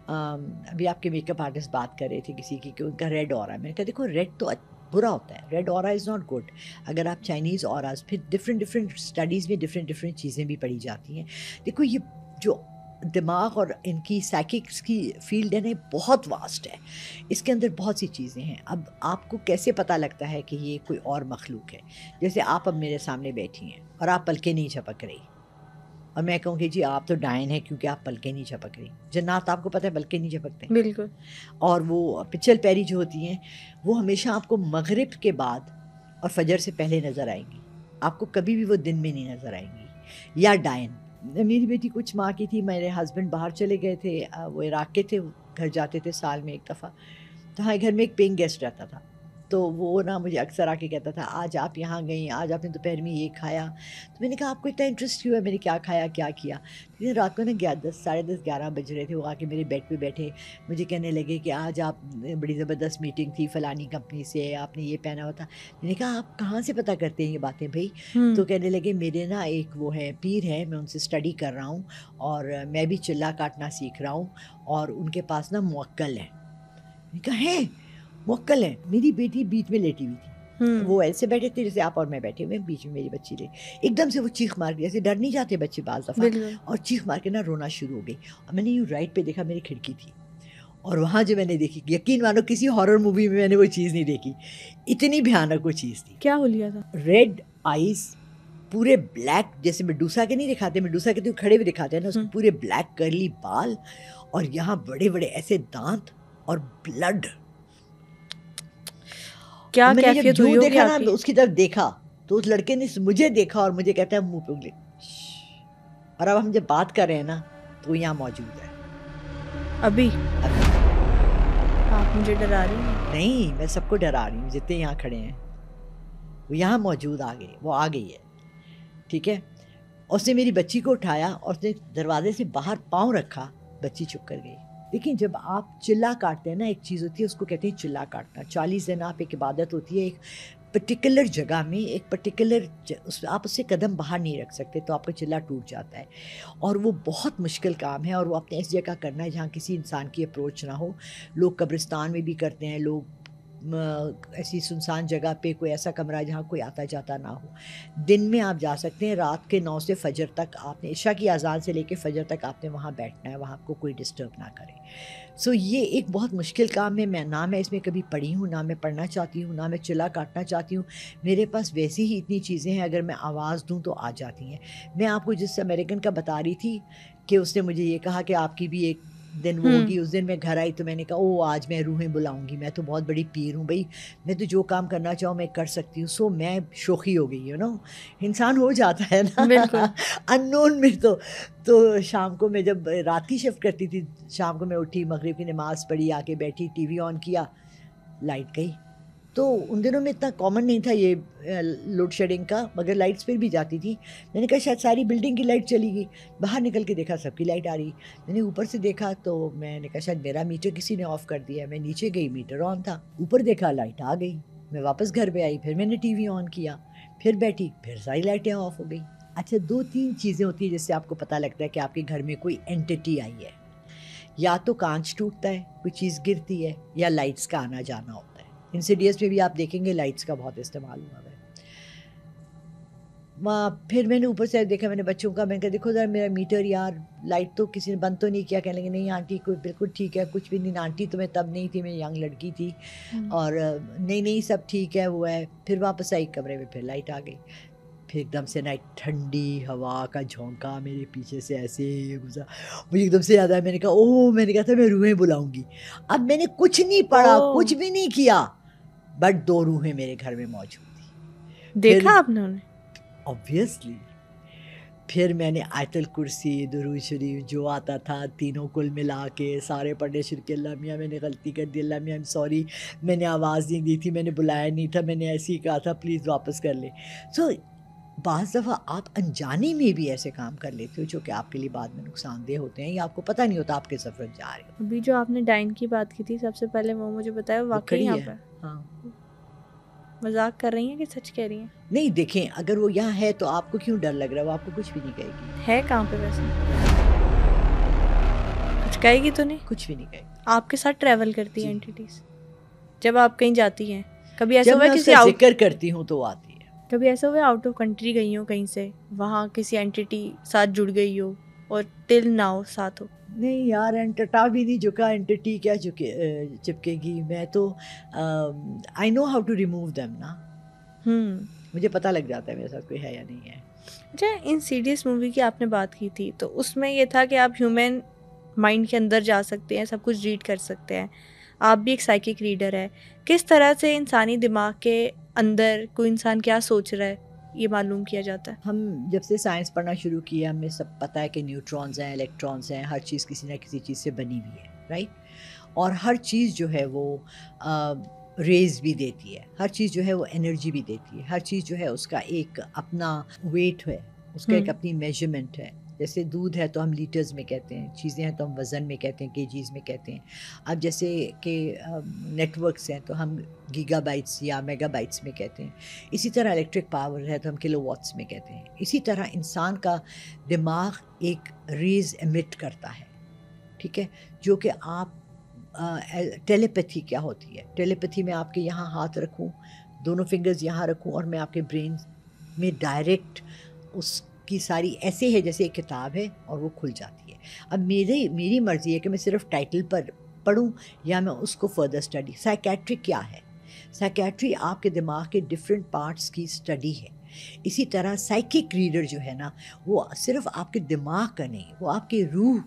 ابھی آپ کے میک اپ آرٹسٹ بات کر رہے تھے کسی کی کہ ان کا ریڈ اورا ہے. میں نے کہا دیکھو ریڈ تو برا ہوتا ہے, ریڈ اورا از ناٹ گڈ. اگر آپ چائنیز اوراز, پھر ڈفرینٹ اسٹڈیز میں ڈفرینٹ چیزیں بھی پڑھی جاتی ہیں. دیکھو یہ جو دماغ اور ان کی سائیککس کی فیلڈ ہے نا, بہت واسٹ ہے, اس کے اندر بہت سی چیزیں ہیں. اب آپ کو کیسے پتہ لگتا ہے کہ یہ کوئی اور مخلوق ہے؟ جیسے آپ اب میرے سامنے بیٹھی ہیں اور آپ پلکیں نہیں جھپک رہی, اور میں کہوں کہ جی آپ تو ڈائن ہیں کیونکہ آپ پلکیں نہیں جھپک رہی. جنات آپ کو پتہ ہے پلکیں نہیں جھپکتے. بالکل. اور وہ پچل پیری جو ہوتی ہیں وہ ہمیشہ آپ کو مغرب کے بعد اور فجر سے پہلے نظر آئیں گی, آپ کو کبھی بھی وہ دن میں نہیں نظر آئیں گی. یا ڈائن. میری بیٹی کچھ ماہ کی تھی, میرے ہسبینڈ باہر چلے گئے تھے, وہ عراق کے تھے, گھر جاتے تھے سال میں ایک دفعہ. تو ہمارے گھر میں ایک پینگ گیسٹ رہتا تھا, تو وہ نا مجھے اکثر آ کے کہتا تھا آج آپ یہاں گئیں, آج آپ نے دوپہر میں یہ کھایا. تو میں نے کہا آپ کو اتنا انٹرسٹ کیوں ہے میں نے کیا کھایا کیا کیا. لیکن رات کو نا 10 ساڑھے 10 11 بج رہے تھے, وہ آ کے میرے بیڈ پہ بیٹھے مجھے کہنے لگے کہ آج آپ بڑی زبردست میٹنگ تھی فلانی کمپنی سے, آپ نے یہ پہنا ہوا تھا. میں نے کہا آپ کہاں سے پتہ کرتے ہیں یہ باتیں بھائی؟ تو کہنے لگے میرے نا ایک وہ ہے پیر ہے, میں ان سے اسٹڈی کر رہا ہوں اور میں بھی چلا کاٹنا سیکھ رہا ہوں, اور ان کے پاس نا موکل ہے. میں نے کہا ہے موکل ہے. میری بیٹی بیچ میں لیٹی ہوئی تھی, وہ ایسے بیٹھے تھے جیسے آپ اور میں بیٹھے ہوئے, بیچ میں میری بچی لے, ایک دم سے وہ چیخ مار کے, جیسے ڈر نہیں جاتے بچے بعض دفعہ, اور چیخ مار کے نا رونا شروع ہو گئی. اور میں نے یوں رائٹ پہ دیکھا, میری کھڑکی تھی, اور وہاں جو میں نے دیکھی, یقین مانو کسی ہارر مووی میں نے وہ چیز نہیں دیکھی, اتنی بھیانک وہ چیز تھی. کیا ہو لیا تھا؟ ریڈ آئیز, پورے بلیک, جیسے میڈوسا کے نہیں دکھاتے, میڈوسا کے تو کھڑے ہوئے دکھاتے ہیں نا, اس کو پورے بلیک کرلی بال اور یہاں بڑے بڑے ایسے دانت اور بلڈ. کیا میں نے کیفیت جب ہوئی جو ہوگی دیکھا آپ نا, کی؟ اس کی طرف دیکھا تو اس لڑکے نے مجھے دیکھا اور مجھے کہتا ہے منہ پہ انگلی. اور اب ہم جب بات کر رہے ہیں نا تو وہ یہاں موجود ہے. ابھی آپ مجھے ڈرا رہی ہیں. نہیں, میں سب کو ڈرا رہی ہوں جتنے یہاں کھڑے ہیں. وہ یہاں موجود وہ آ گئی ہے, ٹھیک ہے. اس نے میری بچی کو اٹھایا اور اس نے دروازے سے باہر پاؤں رکھا, بچی چپ کر گئی. لیکن جب آپ چلا کاٹتے ہیں نا, ایک چیز ہوتی ہے اس کو کہتے ہیں چلا کاٹنا. 40 دن آپ ایک عبادت ہوتی ہے ایک پرٹیکولر جگہ میں, ایک پرٹیکولر آپ اس سے قدم باہر نہیں رکھ سکتے, تو آپ کا چلا ٹوٹ جاتا ہے. اور وہ بہت مشکل کام ہے, اور وہ آپ نے اس جگہ کرنا ہے جہاں کسی انسان کی اپروچ نہ ہو. لوگ قبرستان میں بھی کرتے ہیں, لوگ ایسی سنسان جگہ پہ کوئی ایسا کمرہ جہاں کوئی آتا جاتا نہ ہو. دن میں آپ جا سکتے ہیں, رات کے 9 سے فجر تک آپ نے, عشاء کی اذان سے لے کے فجر تک آپ نے وہاں بیٹھنا ہے, وہاں آپ کو کوئی ڈسٹرب نہ کرے. سو یہ ایک بہت مشکل کام ہے. نہ میں اس میں کبھی پڑھی ہوں, نہ میں پڑھنا چاہتی ہوں, نہ میں چلا کاٹنا چاہتی ہوں. میرے پاس ویسی ہی اتنی چیزیں ہیں, اگر میں آواز دوں تو آ جاتی ہیں. میں آپ کو جس امریکن کا بتا رہی تھی کہ اس نے مجھے یہ کہا کہ آپ کی بھی ایک دن وہ ہوگی, اس دن میں گھر آئی تو میں نے کہا آج میں روحیں بلاؤں گی, میں تو بہت بڑی پیر ہوں بھائی, میں تو جو کام کرنا چاہوں میں کر سکتی ہوں. سو میں شوخی ہو گئی, انسان ہو جاتا ہے نا ان نون میں. تو شام کو میں جب رات کی شفٹ کرتی تھی, شام کو میں اٹھی, مغرب کی نماز پڑھی, آ کے بیٹھی, ٹی وی آن کیا, لائٹ گئی. تو ان دنوں میں اتنا کامن نہیں تھا یہ لوڈ شیڈنگ کا, مگر لائٹس پھر بھی جاتی تھی. میں نے کہا شاید ساری بلڈنگ کی لائٹ چلی گئی. باہر نکل کے دیکھا سب کی لائٹ آ رہی. میں نے اوپر سے دیکھا تو میں نے کہا شاید میرا میٹر کسی نے آف کر دیا. میں نیچے گئی, میٹر آن تھا. اوپر دیکھا لائٹ آ گئی. میں واپس گھر پہ آئی, پھر میں نے ٹی وی آن کیا, پھر بیٹھی, پھر ساری لائٹیں آف ہو گئی. اچھا 2-3 چیزیں ہوتی ہیں جس سے آپ کو پتہ لگتا ہے کہ آپ کے گھر میں کوئی اینٹی آئی ہے. یا تو کانچ ٹوٹتا ہے, کوئی چیز گرتی ہے, یا لائٹس کا آنا جانا ہوتا ہے. انسیڈیس میں بھی آپ دیکھیں گے لائٹس کا بہت استعمال ہوا ہے. پھر میں نے اوپر سے دیکھا, میں نے بچوں کا, میں نے کہا دیکھو ذرا میرا میٹر یار, لائٹ تو کسی نے بند تو نہیں کیا. کہنے لگے نہیں آنٹی کوئی بالکل ٹھیک ہے, کچھ بھی نہیں. آنٹی تو میں تب نہیں تھی, میں ینگ لڑکی تھی, اور نہیں سب ٹھیک ہے, وہ ہے. پھر واپس آئی کمرے میں, پھر لائٹ آ گئی. پھر ایک دم سے نا ٹھنڈی ہوا کا جھونکا میرے پیچھے سے ایسے گزرا, مجھے ایک دم سے یاد آیا. میں نے کہا میں نے کہا تھا میں روحیں بلاؤں گی. اب میں نے کچھ نہیں پڑھا, کچھ بھی نہیں کیا, بٹ 2 روحیں میرے گھر میں موجود تھی. دیکھا آپ نے انہیں؟ obviously. پھر میں نے آیت الکرسی, درود شریف جو آتا تھا تینوں کل ملا کے سارے پڑھنے شروع کیے. اللہ میاں میں نے غلطی کر دی, اللہ میاں سوری, میں نے آواز نہیں دی تھی, میں نے بلایا نہیں تھا, میں نے ایسے ہی کہا تھا, پلیز واپس کر لیں. سو بعض دفعہ آپ انجانے میں بھی ایسے کام کر لیتے ہو جو کہ آپ کے لیے بعد میں نقصان دہ ہوتے ہیں, یا آپ کو پتہ نہیں ہوتا آپ کے سفر جا رہے ہو. ابھی جو آپ نے ڈائن کی بات کی تھی سب سے پہلے, وہ مجھے بتایا واقعی یہاں پر ہاں مذاق کر رہی ہیں کہ سچ کہہ رہی ہیں؟ نہیں, دیکھیں اگر وہ یہاں ہے تو آپ کو کیوں ڈر لگ رہا ہے, وہ آپ کو کچھ بھی نہیں کہے گی. ہے کہاں پہ ویسے؟ کچھ کہے گی تو نہیں؟ کچھ بھی نہیں کہے گی. آپ کے ساتھ ٹریول کرتی ہیں اینٹیز جب آپ کہیں جاتی ہیں؟ کبھی ایسا جب ہوا میں کسی اس کا ذکر کرتی ہوں تو آتی ہے. کبھی ایسا ہوا آؤٹ آف کنٹری گئی ہوں کہیں سے, وہاں کسی اینٹی ساتھ جڑ گئی ہو اور دل نہ ہو ساتھ ہو؟ نہیں یار, انٹٹا بھی نہیں جھکا, اینٹی کیا چپکے گی. میں تو I know how to remove them نا, مجھے پتہ لگ جاتا ہے میرے ساتھ کوئی ہے یا نہیں ہے. اچھا, ان سیریس مووی کی آپ نے بات کی تھی, تو اس میں یہ تھا کہ آپ ہیومن مائنڈ کے اندر جا سکتے ہیں, سب کچھ ریڈ کر سکتے ہیں. آپ بھی ایک سائیکک ریڈر ہے. کس طرح سے انسانی دماغ کے اندر کوئی انسان کیا سوچ رہا ہے یہ معلوم کیا جاتا ہے؟ ہم جب سے سائنس پڑھنا شروع کیا, ہمیں سب پتہ ہے کہ نیوٹرونز ہیں, الیکٹرونز ہیں, ہر چیز کسی نہ کسی چیز سے بنی ہوئی ہے, رائٹ. اور ہر چیز جو ہے وہ ریز بھی دیتی ہے, ہر چیز جو ہے وہ انرجی بھی دیتی ہے, ہر چیز جو ہے اس کا ایک اپنا ویٹ ہے, اس کا ایک اپنی میجرمنٹ ہے. جیسے دودھ ہے تو ہم لیٹرز میں کہتے ہیں, چیزیں ہیں تو ہم وزن میں کہتے ہیں, کے جیز میں کہتے ہیں. اب جیسے کہ نیٹ ورکس ہیں تو ہم گیگا بائٹس یا میگا بائٹس میں کہتے ہیں. اسی طرح الیکٹرک پاور ہے تو ہم کلو واٹس میں کہتے ہیں. اسی طرح انسان کا دماغ ایک ریز ایمٹ کرتا ہے, ٹھیک ہے, جو کہ آپ ٹیلیپیتھی کیا ہوتی ہے. ٹیلیپیتھی میں آپ کے یہاں ہاتھ رکھوں, دونوں فنگرز یہاں رکھوں, اور میں آپ کے برین میں ڈائریکٹ اس کی ساری ایسے ہے جیسے ایک کتاب ہے اور وہ کھل جاتی ہے. اب میری مرضی ہے کہ میں صرف ٹائٹل پر پڑھوں یا میں اس کو فردر اسٹڈی. سائیکیٹری کیا ہے؟ سائیکیٹری آپ کے دماغ کے ڈفرینٹ پارٹس کی اسٹڈی ہے. اسی طرح سائیکک ریڈر جو ہے نا وہ صرف آپ کے دماغ کا نہیں، وہ آپ کے روح،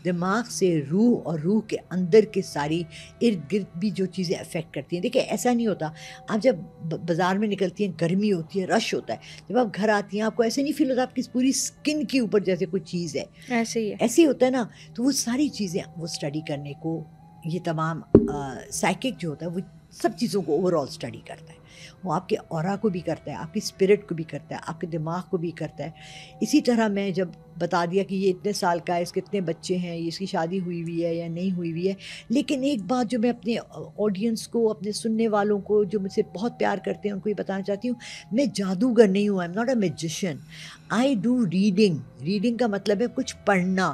دماغ سے روح اور روح کے اندر کے ساری ارد گرد بھی جو چیزیں افیکٹ کرتی ہیں. دیکھیں ایسا نہیں ہوتا، آپ جب بازار میں نکلتی ہیں گرمی ہوتی ہے، رش ہوتا ہے، جب آپ گھر آتی ہیں آپ کو ایسے نہیں فیل ہوتا آپ کی پوری اسکن کے اوپر جیسے کوئی چیز ہے، ایسے ہی ہے. ایسے ہی ہوتا ہے نا. تو وہ ساری چیزیں وہ اسٹڈی کرنے کو یہ تمام سائیکک جو ہوتا ہے وہ سب چیزوں کو اوور آل اسٹڈی کرتا ہے. وہ آپ کے اورا کو بھی کرتا ہے، آپ کی اسپرٹ کو بھی کرتا ہے، آپ کے دماغ کو بھی کرتا ہے. اسی طرح میں جب بتا دیا کہ یہ اتنے سال کا ہے، اس کے اتنے بچے ہیں، اس کی شادی ہوئی ہوئی ہے یا نہیں ہوئی ہوئی ہے، لیکن ایک بات جو میں اپنے آڈینس کو، اپنے سننے والوں کو جو مجھ سے بہت پیار کرتے ہیں ان کو یہ بتانا چاہتی ہوں، میں جادوگر نہیں ہوں. I am not a magician. I do reading. Reading کا مطلب ہے کچھ پڑھنا.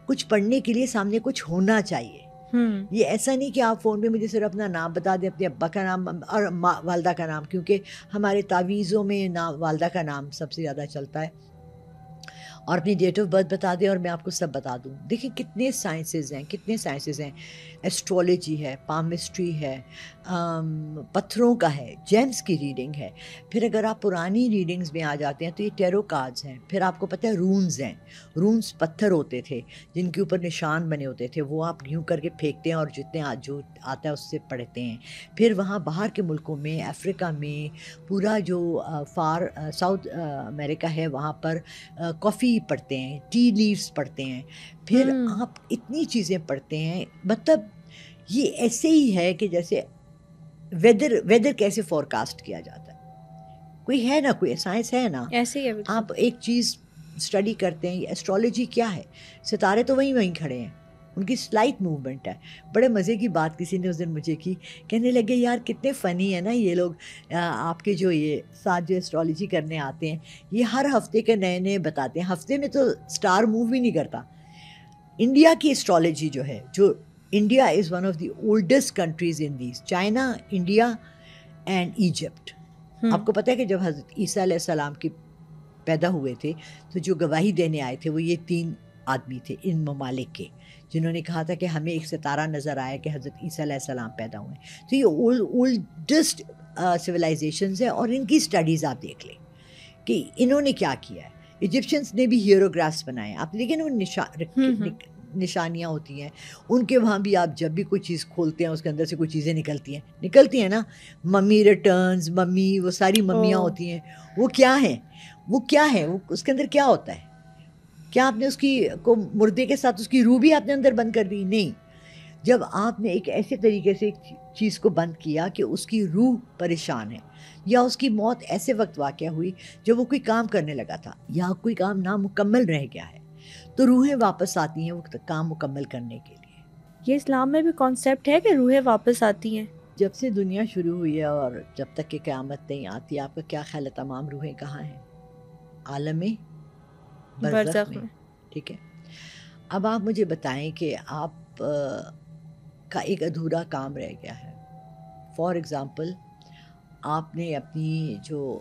کچھ پڑھنے کے لیے سامنے کچھ ہونا چاہیے. یہ ایسا نہیں کہ آپ فون پہ مجھے صرف اپنا نام بتا دیں، اپنے ابا کا نام اور والدہ کا نام، کیونکہ ہمارے تعویذوں میں والدہ کا نام سب سے زیادہ چلتا ہے، اور اپنی ڈیٹ آف برتھ بتا دیں اور میں آپ کو سب بتا دوں. دیکھیں کتنے سائنسز ہیں. ایسٹرولوجی ہے، پامسٹری ہے، پتھروں کا ہے، جیمز کی ریڈنگ ہے. پھر اگر آپ پرانی ریڈنگز میں آ جاتے ہیں تو یہ ٹیرو کارڈز ہیں. پھر آپ کو پتہ ہے رونز ہیں. رونز پتھر ہوتے تھے جن کے اوپر نشان بنے ہوتے تھے، وہ آپ یوں کر کے پھینکتے ہیں اور جتنے جو آتا ہے اس سے پڑھتے ہیں. پھر وہاں باہر کے ملکوں میں، افریقہ میں، پورا جو ساؤتھ امریکہ ہے وہاں پر کافی پڑھتے ہیں، ٹی لیوز پڑھتے ہیں. پھر آپ اتنی چیزیں پڑھتے ہیں. مطلب یہ ایسے ہی ہے کہ جیسے ویدر کیسے فورکاسٹ کیا جاتا ہے، کوئی ہے نا، کوئی سائنس ہے نا. ایسے ہی ہے. آپ ایک چیز اسٹڈی کرتے ہیں. ایسٹرولوجی کیا ہے؟ ستارے تو وہیں کھڑے ہیں، ان کی سلائٹ موومنٹ ہے. بڑے مزے کی بات کسی نے اس دن مجھے کی، کہنے لگے یار کتنے فنی ہے نا یہ لوگ، آپ کے جو یہ ساتھ جو ایسٹرولوجی کرنے آتے ہیں یہ ہر ہفتے کے نئے بتاتے ہیں. ہفتے میں تو اسٹار موو بھی نہیں کرتا. انڈیا کی ایسٹرولوجی جو ہے، جو India is one of the oldest countries in these, China, India and Egypt. آپ کو پتہ ہے کہ جب حضرت عیسیٰ علیہ السلام کی پیدا ہوئے تھے تو جو گواہی دینے آئے تھے وہ یہ 3 آدمی تھے ان ممالک کے، جنہوں نے کہا تھا کہ ہمیں ایک ستارہ نظر آیا کہ حضرت عیسیٰ علیہ السلام پیدا ہوئے. تو یہ اولڈسٹ سویلائزیشنز ہیں اور ان کی اسٹڈیز آپ دیکھ لیں کہ انہوں نے کیا کیا ہے. ایجپشنس نے بھی ہیروگرافس بنائے. آپ لیکن وہ نشانیاں ہوتی ہیں ان کے وہاں بھی. آپ جب بھی کوئی چیز کھولتے ہیں اس کے اندر سے کوئی چیزیں نکلتی ہیں نا. ممی ریٹرنز، ممی، وہ ساری ممیاں ہوتی ہیں. وہ کیا ہیں؟ وہ اس کے اندر کیا ہوتا ہے؟ کیا آپ نے اس کی کو مردے کے ساتھ اس کی روح بھی آپ نے اندر بند کر دی؟ نہیں. جب آپ نے ایک ایسے طریقے سے ایک چیز کو بند کیا کہ اس کی روح پریشان ہے، یا اس کی موت ایسے وقت واقع ہوئی جب وہ کوئی کام کرنے لگا تھا یا کوئی کام نامکمل رہ گیا ہے، تو روحیں واپس آتی ہیں وہ کام مکمل کرنے کے لیے. یہ اسلام میں بھی کانسیپٹ ہے کہ روحیں واپس آتی ہیں. جب سے دنیا شروع ہوئی ہے اور جب تک کہ قیامت نہیں آتی، آپ کا کیا خیال ہے تمام روحیں کہاں ہیں؟ عالم برزخ میں. ٹھیک ہے. اب آپ مجھے بتائیں کہ آپ کا ایک ادھورا کام رہ گیا ہے. فار ایگزامپل، آپ نے اپنی جو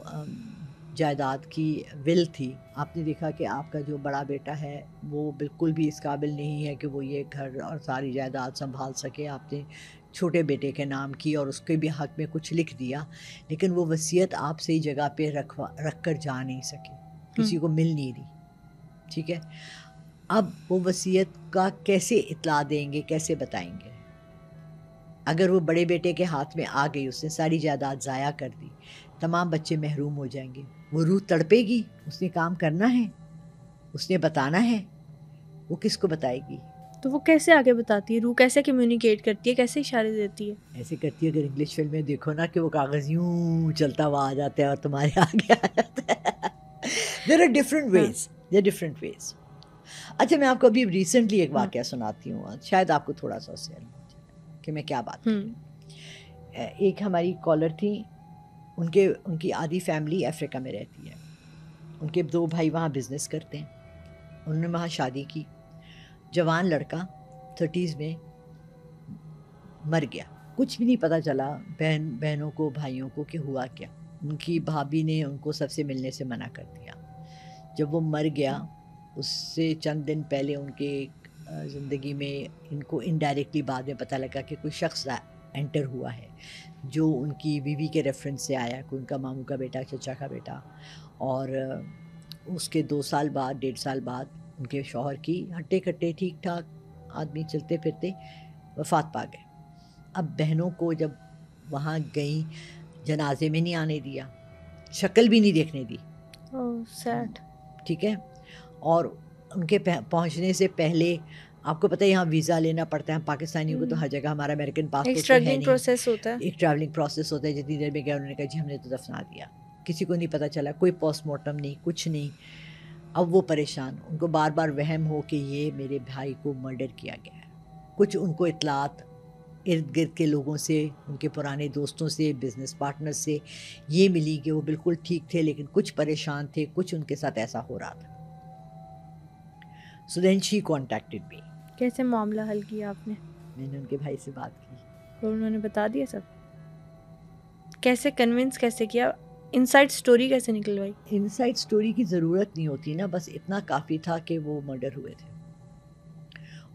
جائیداد کی ول تھی، آپ نے دیکھا کہ آپ کا جو بڑا بیٹا ہے وہ بالکل بھی اس قابل نہیں ہے کہ وہ یہ گھر اور ساری جائیداد سنبھال سکے. آپ نے چھوٹے بیٹے کے نام کی اور اس کے بھی حق میں کچھ لکھ دیا، لیکن وہ وصیت آپ صحیح جگہ پہ رکھ کر جا نہیں سکے، کسی کو مل نہیں رہی. ٹھیک ہے. اب وہ وصیت کا کیسے اطلاع دیں گے، کیسے بتائیں گے؟ اگر وہ بڑے بیٹے کے ہاتھ میں آ گئی، اس نے ساری جائیداد ضائع کر دی، تمام بچے محروم ہو جائیں گے. وہ روح تڑپے گی. اس نے کام کرنا ہے، اس نے بتانا ہے. وہ کس کو بتائے گی؟ تو وہ کیسے آگے بتاتی ہے؟ روح کیسے کمیونیکیٹ کرتی ہے، کیسے اشارے دیتی ہے؟ ایسے کرتی ہے. اگر انگلش فلم میں دیکھو نا کہ وہ کاغذ یوں چلتا ہوا آ جاتا ہے اور تمہارے آگے آ جاتا ہے. There are different ways. اچھا، میں آپ کو ابھی ریسنٹلی ایک واقعہ سناتی ہوں، شاید آپ کو تھوڑا سا اس سے کہ میں کیا بات کروں. ایک ہماری کالر تھی، ان کی آدھی فیملی افریقہ میں رہتی ہے. ان کے 2 بھائی وہاں بزنس کرتے ہیں. انہوں نے وہاں شادی کی. جوان لڑکا 30s میں مر گیا. کچھ بھی نہیں پتہ چلا بہنوں کو، بھائیوں کو کہ ہوا کیا. ان کی بھابھی نے ان کو سب سے ملنے سے منع کر دیا. جب وہ مر گیا، اس سے چند دن پہلے ان کے زندگی میں ان کو انڈائریکٹلی بعد میں پتہ لگا کہ کوئی شخص انٹر ہوا ہے. جو ان کی بیوی کے ریفرنس سے آیا کہ ان کا ماموں کا بیٹا, چچا کا بیٹا, اور اس کے 2 سال بعد 1.5 سال بعد ان کے شوہر کی ہٹے کٹے ٹھیک ٹھاک آدمی چلتے پھرتے وفات پا گئے. اب بہنوں کو جب وہاں گئیں, جنازے میں نہیں آنے دیا, شکل بھی نہیں دیکھنے دی. سیڈ. ٹھیک ہے, اور ان کے پہنچنے سے پہلے آپ کو پتہ ہے یہاں ویزا لینا پڑتا ہے پاکستانیوں کو, تو ہر جگہ ہمارا امریکن پاسپورٹ تو ہے نہیں, پروسیس ہوتا ہے, ایک ٹریولنگ پروسیس ہوتا ہے. جتنی دیر میں گیا انہوں نے کہا جی ہم نے تو دفنا دیا, کسی کو نہیں پتہ چلا, کوئی پوسٹ مارٹم نہیں, کچھ نہیں. اب وہ پریشان, ان کو بار بار وہم ہو کہ یہ میرے بھائی کو مرڈر کیا گیا ہے. کچھ ان کو اطلاعات ارد گرد کے لوگوں سے, ان کے پرانے دوستوں سے, بزنس پارٹنر سے یہ ملی کہ وہ بالکل ٹھیک تھے لیکن کچھ پریشان تھے, کچھ ان کے ساتھ ایسا ہو رہا تھا. So then she contacted me. کیسے معاملہ حل کیا آپ نے؟ میں نے ان کے بھائی سے بات کی اور انہوں نے بتا دیا سب, کیسے کنونس کیسے کیا, انسائڈ سٹوری کیسے نکلوائی؟ انسائڈ سٹوری کی ضرورت نہیں ہوتی نا, بس اتنا کافی تھا کہ وہ مرڈر ہوئے تھے,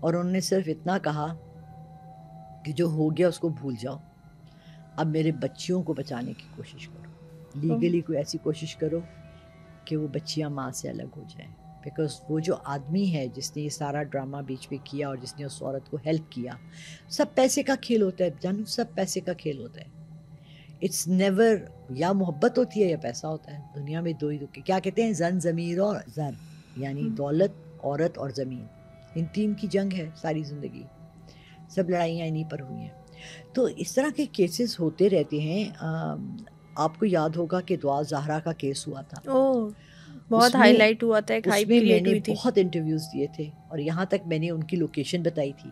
اور انہوں نے صرف اتنا کہا کہ جو ہو گیا اس کو بھول جاؤ, اب میرے بچیوں کو بچانے کی کوشش کرو, لیگلی کوئی ایسی کوشش کرو کہ وہ بچیاں ماں سے الگ ہو جائیں. بیکاز وہ جو آدمی ہے جس نے یہ سارا ڈرامہ بیچ میں کیا اور جس نے اس عورت کو ہیلپ کیا, سب پیسے کا کھیل ہوتا ہے جانو, سب پیسے کا کھیل ہوتا ہے. اٹس نیور یا محبت ہوتی ہے یا پیسہ ہوتا ہے. دنیا میں دو ہی کیا کہتے ہیں, زن ضمیر اور زر, یعنی دولت, عورت اور زمین, ان 3 کی جنگ ہے ساری زندگی. سب لڑائیاں انہیں پر ہوئی ہیں. تو اس طرح کے کیسز ہوتے رہتے ہیں. آپ کو یاد ہوگا کہ دعا زہرا کا کیس ہوا تھا, بہت ہائی لائٹ ہوا تھا, ایک اس ہائپ میں میں کریٹ نے ہوئی تھی. بہت انٹرویوز دیے تھے, اور یہاں تک میں نے ان کی لوکیشن بتائی تھی.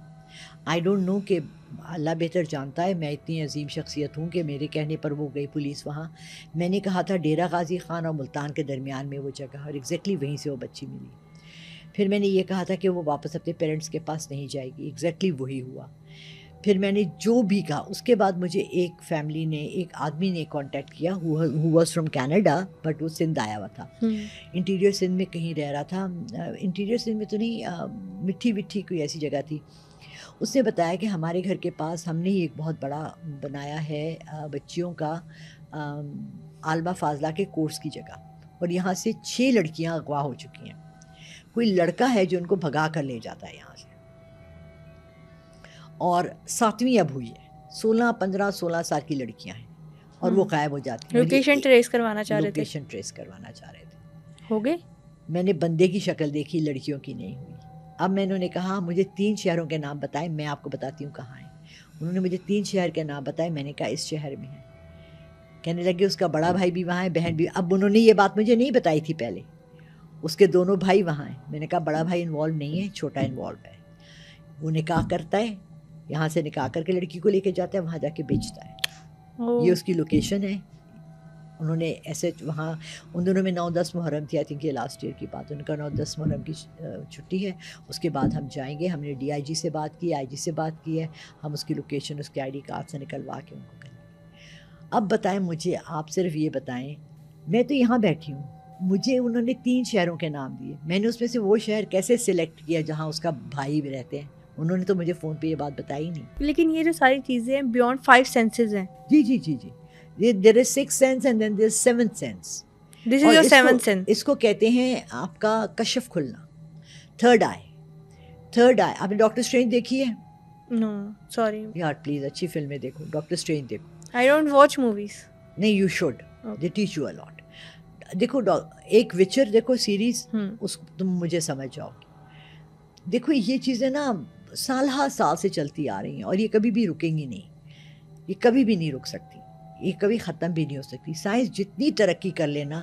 آئی ڈونٹ نو کہ اللہ بہتر جانتا ہے, میں اتنی عظیم شخصیت ہوں کہ میرے کہنے پر وہ گئی پولیس وہاں. میں نے کہا تھا ڈیرہ غازی خان اور ملتان کے درمیان میں وہ جگہ, اور ایگزیکٹلی وہیں سے وہ بچی ملی. پھر میں نے یہ کہا تھا کہ وہ واپس اپنے پیرنٹس کے پاس نہیں جائے گی, ایگزیکٹلی وہی ہوا. پھر میں نے جو بھی کہا, اس کے بعد مجھے ایک فیملی نے, ایک آدمی نے کانٹیکٹ کیا, who was from Canada but وہ سندھ آیا ہوا تھا, انٹیریئر سندھ میں کہیں رہ رہا تھا. انٹیریئر سندھ میں تو نہیں, مٹھی وٹھی کوئی ایسی جگہ تھی. اس نے بتایا کہ ہمارے گھر کے پاس ہم نے ہی ایک بہت بڑا بنایا ہے بچیوں کا عالمہ فاضلہ کے کورس کی جگہ, اور یہاں سے 6 لڑکیاں اغوا ہو چکی ہیں. کوئی لڑکا ہے جو ان کو بھگا کر لے جاتا ہے یہاں سے, اور 7ویں اب ہوئی ہے. 15-16 سال کی لڑکیاں ہیں, اور وہ غائب ہو جاتی ہیں. لوکیشن ٹریس کروانا چاہ رہے تھے. لوکیشن ٹریس کروانا چاہ رہے تھے. ہو گئے. میں نے بندے کی شکل دیکھی, لڑکیوں کی نہیں ہوئی. اب میں انہوں نے کہا مجھے 3 شہروں کے نام بتائیں, میں آپ کو بتاتی ہوں کہاں ہیں. انہوں نے مجھے 3 شہر کے نام بتائے. میں نے کہا اس شہر میں ہے. کہنے لگے اس کا بڑا بھائی بھی وہاں ہے, بہن بھی. اب انہوں نے یہ بات مجھے نہیں بتائی تھی پہلے, اس کے دونوں بھائی وہاں ہیں. میں نے کہا بڑا بھائی انوالو نہیں ہے, چھوٹا انوالو ہے. وہ نکاح کرتا ہے, یہاں سے نکاح کر کے لڑکی کو لے کے جاتا ہے, وہاں جا کے بیچتا ہے. یہ اس کی لوکیشن ہے. انہوں نے ایسے وہاں ان دنوں میں 9-10 محرم تھی, آئی تھنک یہ لاسٹ ایئر کی بات. ان کا 9-10 محرم کی چھٹی ہے, اس کے بعد ہم جائیں گے. ہم نے DIG سے بات کی, IG سے بات کی ہے, ہم اس کی لوکیشن اس کے ID کارڈ سے نکلوا کے ان کو کریں گے. اب بتائیں مجھے, آپ صرف یہ بتائیں, میں تو یہاں بیٹھی ہوں, مجھے انہوں نے 3 شہروں کے نام دیے. میں نے اس میں سے وہ شہر کیسے سلیکٹ کیا جہاں اس کا بھائی بھی رہتے ہیں؟ انہوں نے تو مجھے فون پہ یہ بات بتائی نہیں. لیکن یہ جو ساری چیزیں بیونڈ 5 سینسز ہیں. جی جی جی جی, there is 6th sense and then there's 7th sense. This is your 7th sense. اس کو کہتے ہیں آپ کا کشف کھلنا, تھرڈ آئی. آپ نے ڈاکٹر اسٹرینج دیکھی ہے؟ No, sorry. یار پلیز اچھی فلمیں دیکھو, ڈاکٹر اسٹرینج دیکھو. I don't watch movies. نہیں, you should. They teach you a lot. دیکھو ایک وچر دیکھو سیریز, اس تم مجھے سمجھ جاؤ. دیکھو یہ چیزیں نا سال سے چلتی آ رہی ہیں, اور یہ کبھی بھی رکیں گی نہیں. یہ کبھی بھی نہیں رک سکتی, یہ کبھی ختم بھی نہیں ہو سکتی. سائنس جتنی ترقی کر لینا,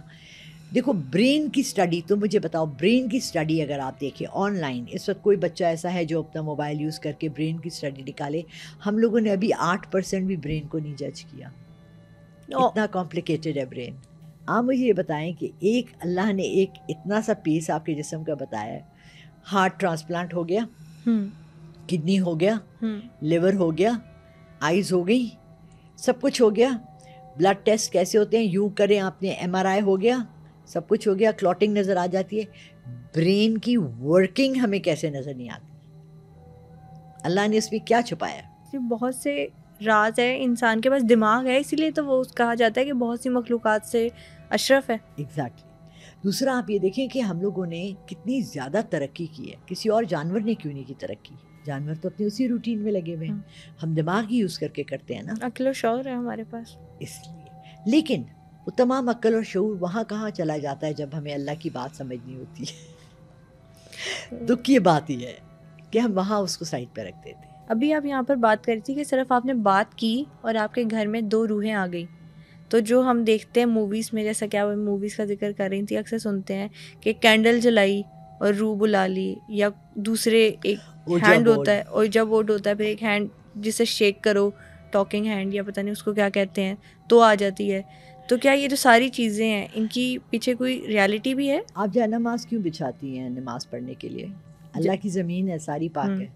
دیکھو برین کی اسٹڈی, تو مجھے بتاؤ برین کی اسٹڈی اگر آپ دیکھیں آن لائن, اس وقت کوئی بچہ ایسا ہے جو اپنا موبائل یوز کر کے برین کی اسٹڈی نکالے؟ ہم لوگوں نے ابھی 8% بھی برین کو نہیں جج کیا. اتنا کمپلیکیٹڈ ہے برین. آپ مجھے یہ بتائیں کہ ایک اللہ نے ایک اتنا سا پیس آپ کے جسم کا بتایا ہے, ہارٹ ٹرانسپلانٹ ہو گیا, کڈنی ہو گیا, لیور ہو گیا, آئیز ہو گئی, سب کچھ ہو گیا. بلڈ ٹیسٹ کیسے ہوتے ہیں, یوں کریں آپ نے, MRI ہو گیا, سب کچھ ہو گیا, کلوٹنگ نظر آ جاتی ہے. برین کی ورکنگ ہمیں کیسے نظر نہیں آتی؟ اللہ نے اس میں کیا چھپایا؟ بہت سے راز ہے, انسان کے پاس دماغ ہے, اسی لیے تو وہ کہا جاتا ہے کہ بہت سی مخلوقات سے اشرف ہے. ایگزیکٹلی. دوسرا آپ یہ دیکھیں کہ ہم لوگوں نے کتنی زیادہ ترقی کی ہے, کسی اور جانور نے کیوں نہیں کی ترقی؟ جانور تو اپنے اسی روٹین میں لگے ہوئے ہیں, ہم دماغ ہی یوز کر کے کرتے ہیں نا, عقل و شعور ہے ہمارے پاس اس لیے. لیکن وہ تمام عقل اور شعور وہاں کہاں چلا جاتا ہے جب ہمیں اللہ کی بات سمجھنی ہوتی ہے. دکھ یہ بات ہی ہے کہ ہم وہاں اس کو سائڈ پہ رکھ دیتے ہیں. ابھی آپ یہاں پر بات کر رہی تھی کہ صرف آپ نے بات کی اور آپ کے گھر میں 2 روحیں آ گئی. تو جو ہم دیکھتے ہیں موویز میں, جیسا کہ آپ موویز کا ذکر کر رہی تھی, اکثر سنتے ہیں کہ کینڈل جلائی اور روح بلا لی, یا دوسرے ایک ہینڈ ہوتا ہے, اوجا بورڈ ہوتا ہے, پھر ایک ہینڈ جسے شیک کرو, ٹاکنگ ہینڈ یا پتہ نہیں اس کو کیا کہتے ہیں, تو آ جاتی ہے. تو کیا یہ جو ساری چیزیں ہیں ان کی پیچھے کوئی ریالٹی بھی ہے؟ آپ جائے نماز کیوں بچھاتی ہیں نماز پڑھنے کے لیے؟ اللہ کی زمین ہے, ساری پاک ہے,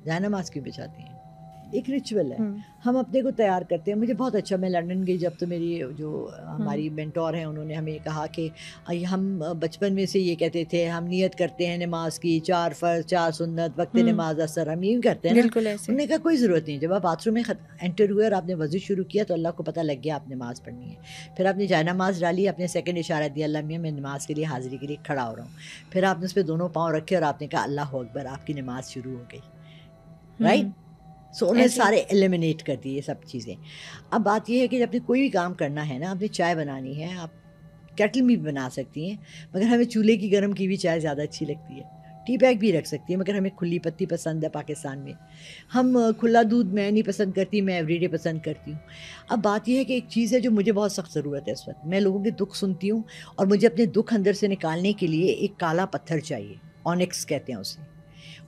جائے نماز کیوں بچھاتی ہیں؟ ایک ریچول ہے, ہم اپنے کو تیار کرتے ہیں. مجھے بہت اچھا, میں لنڈن گئی جب, تو میری جو ہماری مینٹور ہیں انہوں نے ہمیں کہا کہ ہم بچپن میں سے یہ کہتے تھے, ہم نیت کرتے ہیں نماز کی, 4 فرض 4 سنت, وقت نماز اثر, ہم یوں کرتے ہیں نا. انہوں نے کہا کوئی ضرورت نہیں, جب آپ باتھ روم میں انٹر ہوئے اور آپ نے وضو شروع کیا تو اللہ کو پتہ لگ گیا آپ نماز پڑھنی ہے. پھر آپ نے جائے نماز ڈالی, اپنے سیکنڈ اشارہ دیا, اللہ میاں میں نماز کے لیے حاضری کے لیے کھڑا ہو رہا ہوں. پھر آپ نے اس پہ دونوں پاؤں رکھے اور آپ نے کہا اللہ اکبر, آپ کی نماز شروع ہو گئی. رائٹ. سو انہوں نے سارے ایلیمنیٹ کر دی یہ سب چیزیں. اب بات یہ ہے کہ جب آپ نے کوئی بھی کام کرنا ہے نا, آپ نے چائے بنانی ہے, آپ کیٹل میں بھی بنا سکتی ہیں, مگر ہمیں چولہے کی گرم کی ہوئی چائے زیادہ اچھی لگتی ہے. ٹی بیگ بھی رکھ سکتی ہے, مگر ہمیں کھلی پتی پسند ہے پاکستان میں. ہم کھلا دودھ میں نہیں پسند کرتی, میں ایوری ڈے پسند کرتی ہوں. اب بات یہ ہے کہ ایک چیز ہے جو مجھے بہت سخت ضرورت ہے اس وقت, میں لوگوں کے دکھ سنتی ہوں اور مجھے اپنے دکھ اندر سے نکالنے کے لیے ایک کالا پتھر چاہیے, آنکس کہتے ہیں اسے.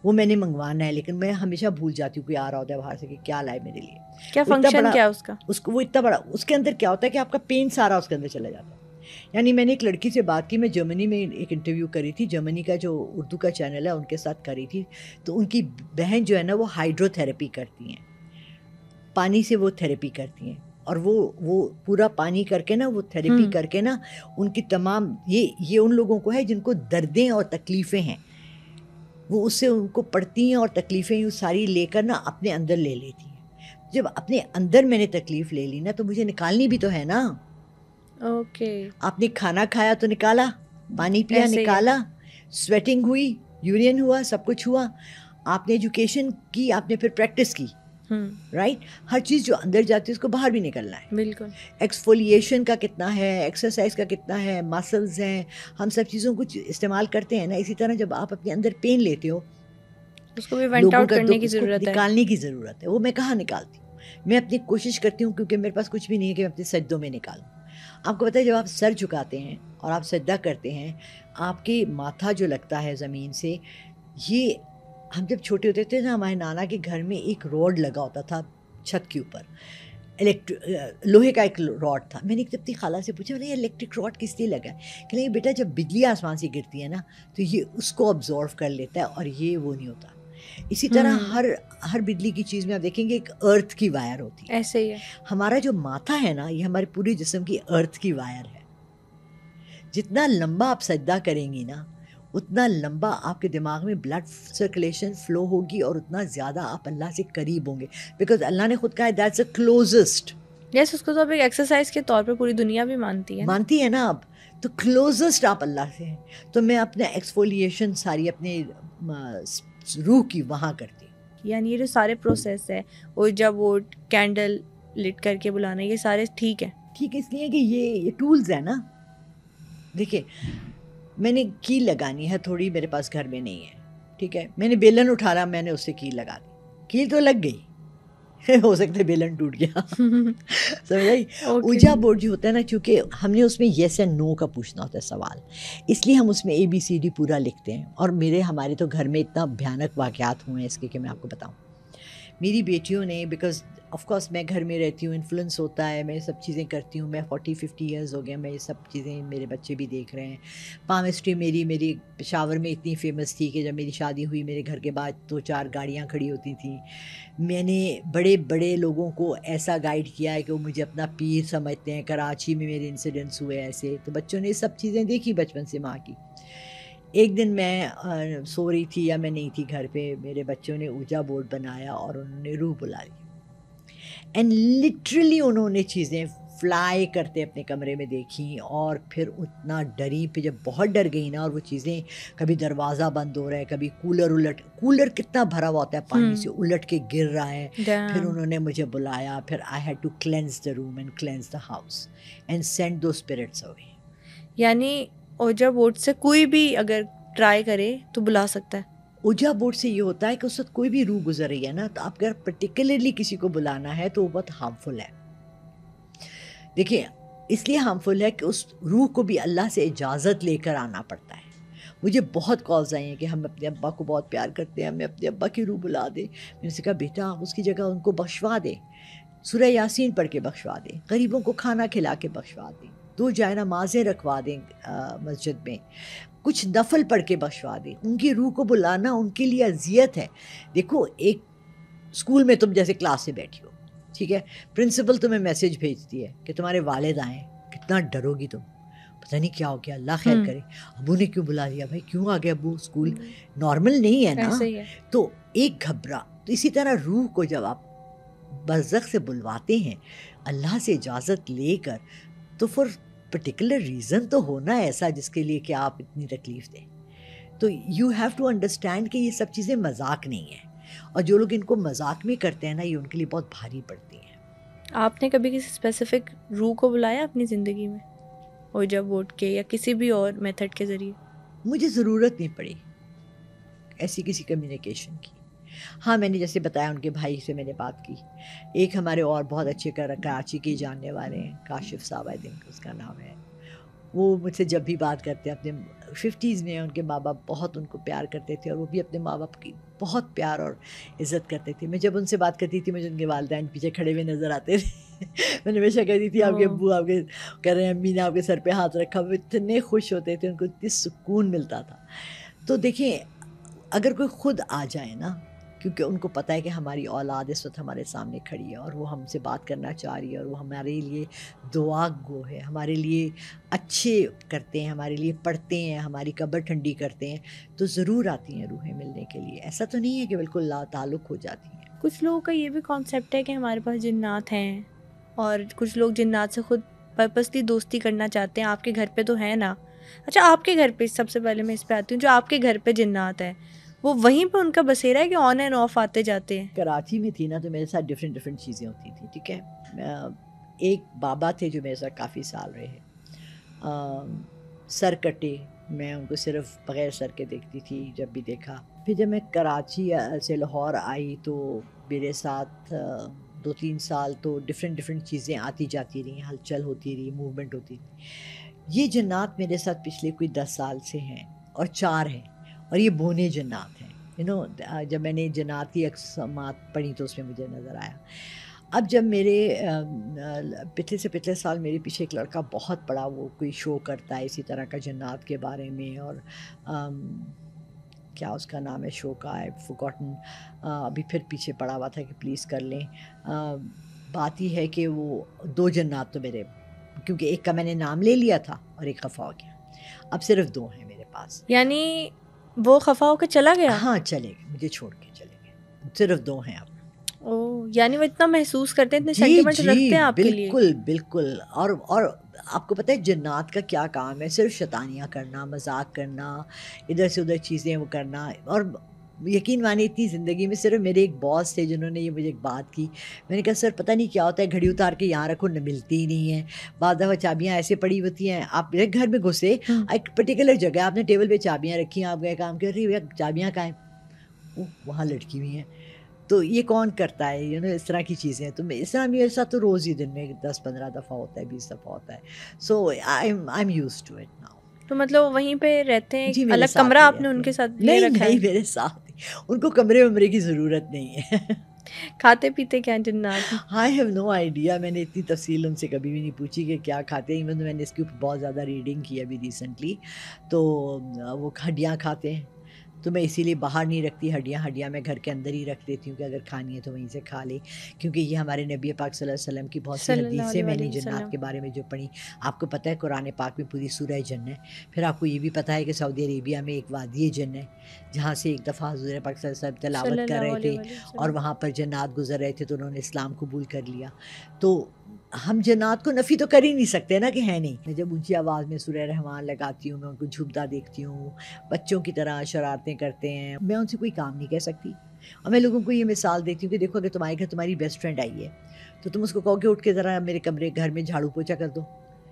وہ میں نے منگوانا ہے, لیکن میں ہمیشہ بھول جاتی ہوں, کوئی آ رہا ہوتا ہے باہر سے کہ کیا لائے میرے لیے. کیا فنکشن کیا اس کا؟ وہ اتنا بڑا, اس کے اندر کیا ہوتا ہے کہ آپ کا پین سارا اس کے اندر چلا جاتا ہے. یعنی میں نے ایک لڑکی سے بات کی, میں جرمنی میں ایک انٹرویو کری تھی, جرمنی کا جو اردو کا چینل ہے ان کے ساتھ کری تھی. تو ان کی بہن جو ہے نا وہ ہائیڈرو تھراپی کرتی ہیں, پانی سے وہ تھراپی کرتی ہیں, اور وہ پورا پانی کر کے نا, وہ تھراپی کر کے نا, ان کی تمام یہ ان لوگوں کو ہے جن کو دردیں اور تکلیفیں ہیں, وہ اس سے ان کو پڑتی ہیں اور تکلیفیں یوں ساری لے کر نا اپنے اندر لے لیتی ہیں. جب اپنے اندر میں نے تکلیف لے لی نا تو مجھے نکالنی بھی تو ہے نا. اوکے. آپ نے کھانا کھایا تو نکالا, پانی پیا نکالا, سویٹنگ ہوئی, یورین ہوا, سب کچھ ہوا. آپ نے ایجوکیشن کی, آپ نے پھر پریکٹس کی, رائٹ. ہر چیز جو اندر جاتی ہے اس کو باہر بھی نکلنا ہے. بالکل. ایکسفولیشن کا کتنا ہے, ایکسرسائز کا کتنا ہے, مسلز ہیں, ہم سب چیزوں کو استعمال کرتے ہیں نا. اسی طرح جب آپ اپنے اندر پین لیتے ہو, اس کو بھی وینٹ آؤٹ کرنے کی ضرورت ہے, نکالنے کی ضرورت ہے. وہ میں کہاں نکالتی ہوں؟ میں اپنی کوشش کرتی ہوں, کیونکہ میرے پاس کچھ بھی نہیں ہے کہ میں اپنے سجدوں میں نکالوں. آپ کو پتہ ہے جب آپ سر جھکاتے ہیں اور آپ سجدہ کرتے ہیں, آپ کے ماتھا جو لگتا ہے زمین سے, یہ ہم جب چھوٹے ہوتے تھے نا, ہمارے نانا کے گھر میں ایک روڈ لگا ہوتا تھا چھت کے اوپر, لوہے کا ایک راڈ تھا. میں نے ایک اپنی خالہ سے پوچھا, یہ الیکٹرک راڈ کس لیے لگا ہے؟ کہ نہیں بیٹا, جب بجلی آسمان سے گرتی ہے نا تو یہ اس کو ابزارو کر لیتا ہے اور یہ وہ نہیں ہوتا. اسی طرح ہر بجلی کی چیز میں آپ دیکھیں گے ایک ارتھ کی وائر ہوتی ہے. ایسے ہی ہے. ہمارا جو ماتھا ہے نا, یہ ہمارے پورے جسم کی ارتھ کی وائر ہے. جتنا لمبا آپ سجدہ کریں گی نا, اتنا لمبا آپ کے دماغ میں بلڈ سرکولیشن فلو ہوگی اور اتنا زیادہ آپ اللہ سے قریب ہوں گے, بیکاز اللہ نے خود کہا ہے دیٹس اے کلوزسٹ. یس, اس کو تو اب ایک ایکسرسائز کے طور پہ پوری دنیا بھی مانتی ہے نا. اب تو کلوزسٹ آپ اللہ سے ہیں. تو میں اپنا ایکسفولیشن ساری اپنے روح کی وہاں کرتی. یعنی یہ جو سارے پروسیس ہے, وہ جب وہ کینڈل لٹ کر کے بلانا, یہ سارے ٹھیک ہے اس لیے کہ یہ ٹولز ہیں نا. دیکھیں, میں نے کیل لگانی ہے تھوڑی, میرے پاس گھر میں نہیں ہے, ٹھیک ہے, میں نے بیلن اٹھایا, میں نے اس سے کیل لگا دی, کیل تو لگ گئی, ہو سکتا ہے بیلن ٹوٹ گیا. سمجھ آئی. اوجا بورڈ جو ہوتا ہے نا, چونکہ ہم نے اس میں یس اینڈ نو کا پوچھنا ہوتا ہے سوال, اس لیے ہم اس میں ABCD پورا لکھتے ہیں. اور ہمارے تو گھر میں اتنا بھیانک واقعات ہوئے ہیں اس کے کہ میں آپ کو بتاؤں. میری بیٹیوں نے, بیکاز آف کورس میں گھر میں رہتی ہوں, انفلوئنس ہوتا ہے, میں سب چیزیں کرتی ہوں, میں 40-50 ایئرز ہو گئے, میں یہ سب چیزیں میرے بچے بھی دیکھ رہے ہیں. پامسٹری میری پشاور میں اتنی فیمس تھی کہ جب میری شادی ہوئی میرے گھر کے بعد 2-4 گاڑیاں کھڑی ہوتی تھیں. میں نے بڑے بڑے لوگوں کو ایسا گائیڈ کیا ہے کہ وہ مجھے اپنا پیر سمجھتے ہیں. کراچی میں میرے انسیڈنٹس ہوئے ایسے, تو بچوں نے یہ سب چیزیں دیکھی بچپن سے ماں کی. ایک دن میں سو رہی تھی یا میں نہیں تھی گھر پہ, میرے بچوں نے اوجا بورڈ بنایا اور انہوں نے روح بلا لی. اینڈ لٹرلی انہوں نے چیزیں فلائی کرتے اپنے کمرے میں دیکھیں, اور پھر اتنا ڈری, پہ جب بہت ڈر گئی نا, اور وہ چیزیں کبھی دروازہ بند ہو رہا ہے, کبھی کولر کتنا بھرا ہوا ہوتا ہے پانی سے, الٹ کے گر رہا ہے. پھر انہوں نے مجھے بلایا, پھر I had to cleanse the room and cleanse the house and send the spirits away. یعنی اوجا بورڈ سے کوئی بھی اگر ٹرائی کرے تو بلا سکتا ہے؟ اوجا بورڈ سے یہ ہوتا ہے کہ اس وقت کوئی بھی روح گزر رہی ہے نا, تو آپ اگر پرٹیکولرلی کسی کو بلانا ہے تو وہ بہت ہارمفل ہے. دیکھیں اس لیے ہارمفل ہے کہ اس روح کو بھی اللہ سے اجازت لے کر آنا پڑتا ہے. مجھے بہت کالز آئی ہیں کہ ہم اپنے ابا کو بہت پیار کرتے ہیں, ہمیں اپنے ابا کی روح بلا دیں. میں نے سے کہا بیٹا آپ اس کی جگہ ان کو بخشوا دیں, سورہ یاسین پڑھ کے بخشوا دیں, غریبوں کو کھانا کھلا کے بخشوا دیں, 2 جائے نمازیں رکھوا دیں مسجد میں, کچھ نفل پڑھ کے بخشوا دیں. ان کی روح کو بلانا ان کے لیے اذیت ہے. دیکھو ایک اسکول میں تم جیسے کلاس سے بیٹھی ہو, ٹھیک ہے, پرنسپل تمہیں میسج بھیجتی ہے کہ تمہارے والد آئے, کتنا ڈرو گی تم, پتہ نہیں کیا ہو گیا, اللہ خیر کرے, ابو نے کیوں بلا دیا, بھائی کیوں آ گیا ابو اسکول, نارمل نہیں ہے نا. تو ایک گھبرا. تو اسی طرح روح کو جب آپ برزخ سے بلواتے ہیں اللہ سے اجازت لے کر, تو فور پرٹیکولر ریزن تو ہونا ہے ایسا جس کے لیے کہ آپ اتنی تکلیف دیں. تو یو ہیو ٹو انڈرسٹینڈ کہ یہ سب چیزیں مذاق نہیں ہیں, اور جو لوگ ان کو مذاق میں کرتے ہیں نا, یہ ان کے لیے بہت بھاری پڑتی ہیں. آپ نے کبھی کسی اسپیسیفک روح کو بلایا اپنی زندگی میں, اوجا بورڈ کے یا کسی بھی اور میتھڈ کے ذریعے؟ مجھے ضرورت نہیں پڑی ایسی کسی کمیونیکیشن کی. ہاں میں نے جیسے بتایا ان کے بھائی سے میں نے بات کی. ایک ہمارے اور بہت اچھے کراچی کے جاننے والے ہیں, کاشف صاحب آئی تھنک اس کا نام ہے, وہ مجھ سے جب بھی بات کرتے ہیں, اپنے 50s میں ان کے ماں باپ بہت ان کو پیار کرتے تھے, اور وہ بھی اپنے ماں باپ کی بہت پیار اور عزت کرتے تھے. میں جب ان سے بات کرتی تھی مجھے ان کے والدین پیچھے کھڑے ہوئے نظر آتے تھے. میں نے ہمیشہ کہتی تھی آپ کے ابو آپ کے کہہ رہے ہیں, امی نے آپ کے سر پہ ہاتھ رکھا, وہ اتنے خوش ہوتے تھے, ان کو اتنی سکون ملتا تھا. تو دیکھیں اگر کوئی خود آ جائے نا, کیونکہ ان کو پتہ ہے کہ ہماری اولاد اس وقت ہمارے سامنے کھڑی ہے, اور وہ ہم سے بات کرنا چاہ رہی ہے, اور وہ ہمارے لیے دعا گو ہے, ہمارے لیے اچھے کرتے ہیں, ہمارے لیے پڑھتے ہیں, ہماری قبر ٹھنڈی کرتے ہیں, تو ضرور آتی ہیں روحیں ملنے کے لیے. ایسا تو نہیں ہے کہ بالکل لا تعلق ہو جاتی ہیں. کچھ لوگوں کا یہ بھی کانسیپٹ ہے کہ ہمارے پاس جنات ہیں, اور کچھ لوگ جنات سے خود پرپسلی دوستی کرنا چاہتے ہیں. آپ کے گھر پہ تو ہے نا. اچھا آپ کے گھر پہ, سب سے پہلے میں اس پہ آتی ہوں, جو آپ کے گھر پہ جنات ہیں وہ وہیں پہ ان کا بسیرا ہے کہ آن اینڈ آف آتے جاتے ہیں؟ کراچی میں تھی نا تو میرے ساتھ ڈفرینٹ چیزیں ہوتی تھیں, ٹھیک ہے. ایک بابا تھے جو میرے ساتھ کافی سال رہے, سر کٹے, میں ان کو صرف بغیر سر کے دیکھتی تھی جب بھی دیکھا. پھر جب میں کراچی سے لاہور آئی تو میرے ساتھ 2-3 سال تو ڈفرینٹ چیزیں آتی جاتی رہیں, ہلچل ہوتی رہی, موومنٹ ہوتی رہی. یہ جنات میرے ساتھ پچھلے کوئی 10 سال سے ہیں, اور 4 ہیں, اور یہ بونے جنات ہیں. جب میں نے جنات کی اقسامات پڑھی تو اس میں مجھے نظر آیا. اب جب میرے پچھلے سے پچھلے سال میرے پیچھے ایک لڑکا بہت بڑا, وہ کوئی شو کرتا ہے اسی طرح کا جنات کے بارے میں, اور کیا اس کا نام ہے شو کا, آئی فورگاٹن, ابھی پھر پیچھے پڑا ہوا تھا کہ پلیز کر لیں. بات یہ ہے کہ وہ 2 جنات تو میرے, کیونکہ ایک کا میں نے نام لے لیا تھا اور ایک خفا ہو گیا, اب صرف 2 ہیں میرے پاس. یعنی وہ خفا ہو کے چلا گیا؟ ہاں چلے گئے, مجھے چھوڑ کے چلے گئے, صرف 2 ہیں اب. یعنی وہ اتنا محسوس کرتے ہیں, اتنے سینٹیمنٹ رکھتے ہیں آپ کے لیے؟ بالکل. اور آپ کو پتہ ہے جنات کا کیا کام ہے؟ صرف شیطانیاں کرنا, مذاق کرنا, ادھر سے ادھر چیزیں وہ کرنا. اور یقین مانی اتنی زندگی میں صرف میرے ایک باس تھے جنہوں نے یہ مجھے ایک بات کی. میں نے کہا سر پتہ نہیں کیا ہوتا ہے, گھڑی اتار کے یہاں رکھو, نہ ملتی ہی نہیں ہے. بعض دفعہ چابیاں ایسے پڑی ہوتی ہیں, آپ میرے گھر میں گھسے, ایک پرٹیکولر جگہ آپ نے ٹیبل پہ چابیاں رکھی ہیں, آپ گئے کام کر رہی, چابیاں کہاں ہیں؟ وہاں لٹکی ہوئی ہیں. تو یہ کون کرتا ہے اس طرح کی چیزیں. تو اس طرح میرے ساتھ تو روز ہی دن میں 10-15 دفعہ ہوتا ہے, 20 دفعہ ہوتا ہے. So I am used to it now. تو مطلب وہیں پہ رہتے ہیں؟ جی, الگ کمرہ آپ نے ان کے ساتھ لے رکھا ہے؟ نہیں میرے ساتھ, ان کو کمرے ومرے کی ضرورت نہیں ہے. کھاتے پیتے کیا جنات؟ آئی ہیو نو آئیڈیا. میں نے اتنی تفصیل ان سے کبھی بھی نہیں پوچھی کہ کیا کھاتے ہیں. میں نے اس کے اوپر بہت زیادہ ریڈنگ کی ابھی ریسنٹلی. تو وہ ہڈیاں کھاتے ہیں, تو میں اسی لیے باہر نہیں رکھتی. ہڈیاں میں گھر کے اندر ہی رکھ دیتی ہوں کہ اگر کھانی ہے تو وہیں سے کھا لے, کیونکہ یہ ہمارے نبی پاک صلی اللہ علیہ وسلم کی بہت سی حدیثیں میں نے جنات کے بارے میں جو پڑھی. آپ کو پتہ ہے قرآن پاک میں پوری سورہ جن ہے. پھر آپ کو یہ بھی پتہ ہے کہ سعودی عربیہ میں ایک وادی جن ہے جہاں سے ایک دفعہ حضور پاک صلی اللہ علیہ وسلم تلاوت کر رہے تھے اور وہاں پر جنات گزر رہے تھے تو انہوں نے اسلام قبول کر لیا. تو ہم جنات کو نفی تو کر ہی نہیں سکتے نا کہ ہے نہیں. میں جب اونچی آواز میں سورہ رحمان لگاتی ہوں, میں ان کو جھکتا دیکھتی ہوں, بچوں کی طرح شرارتیں کرتے ہیں, میں ان سے کوئی کام نہیں کہہ سکتی. اور میں لوگوں کو یہ مثال دیتی ہوں کہ دیکھو اگر تمہارے گھر تمہاری بیسٹ فرینڈ آئی ہے تو تم اس کو کہو کہ اٹھ کے ذرا میرے کمرے گھر میں جھاڑو پوچھا کر دو,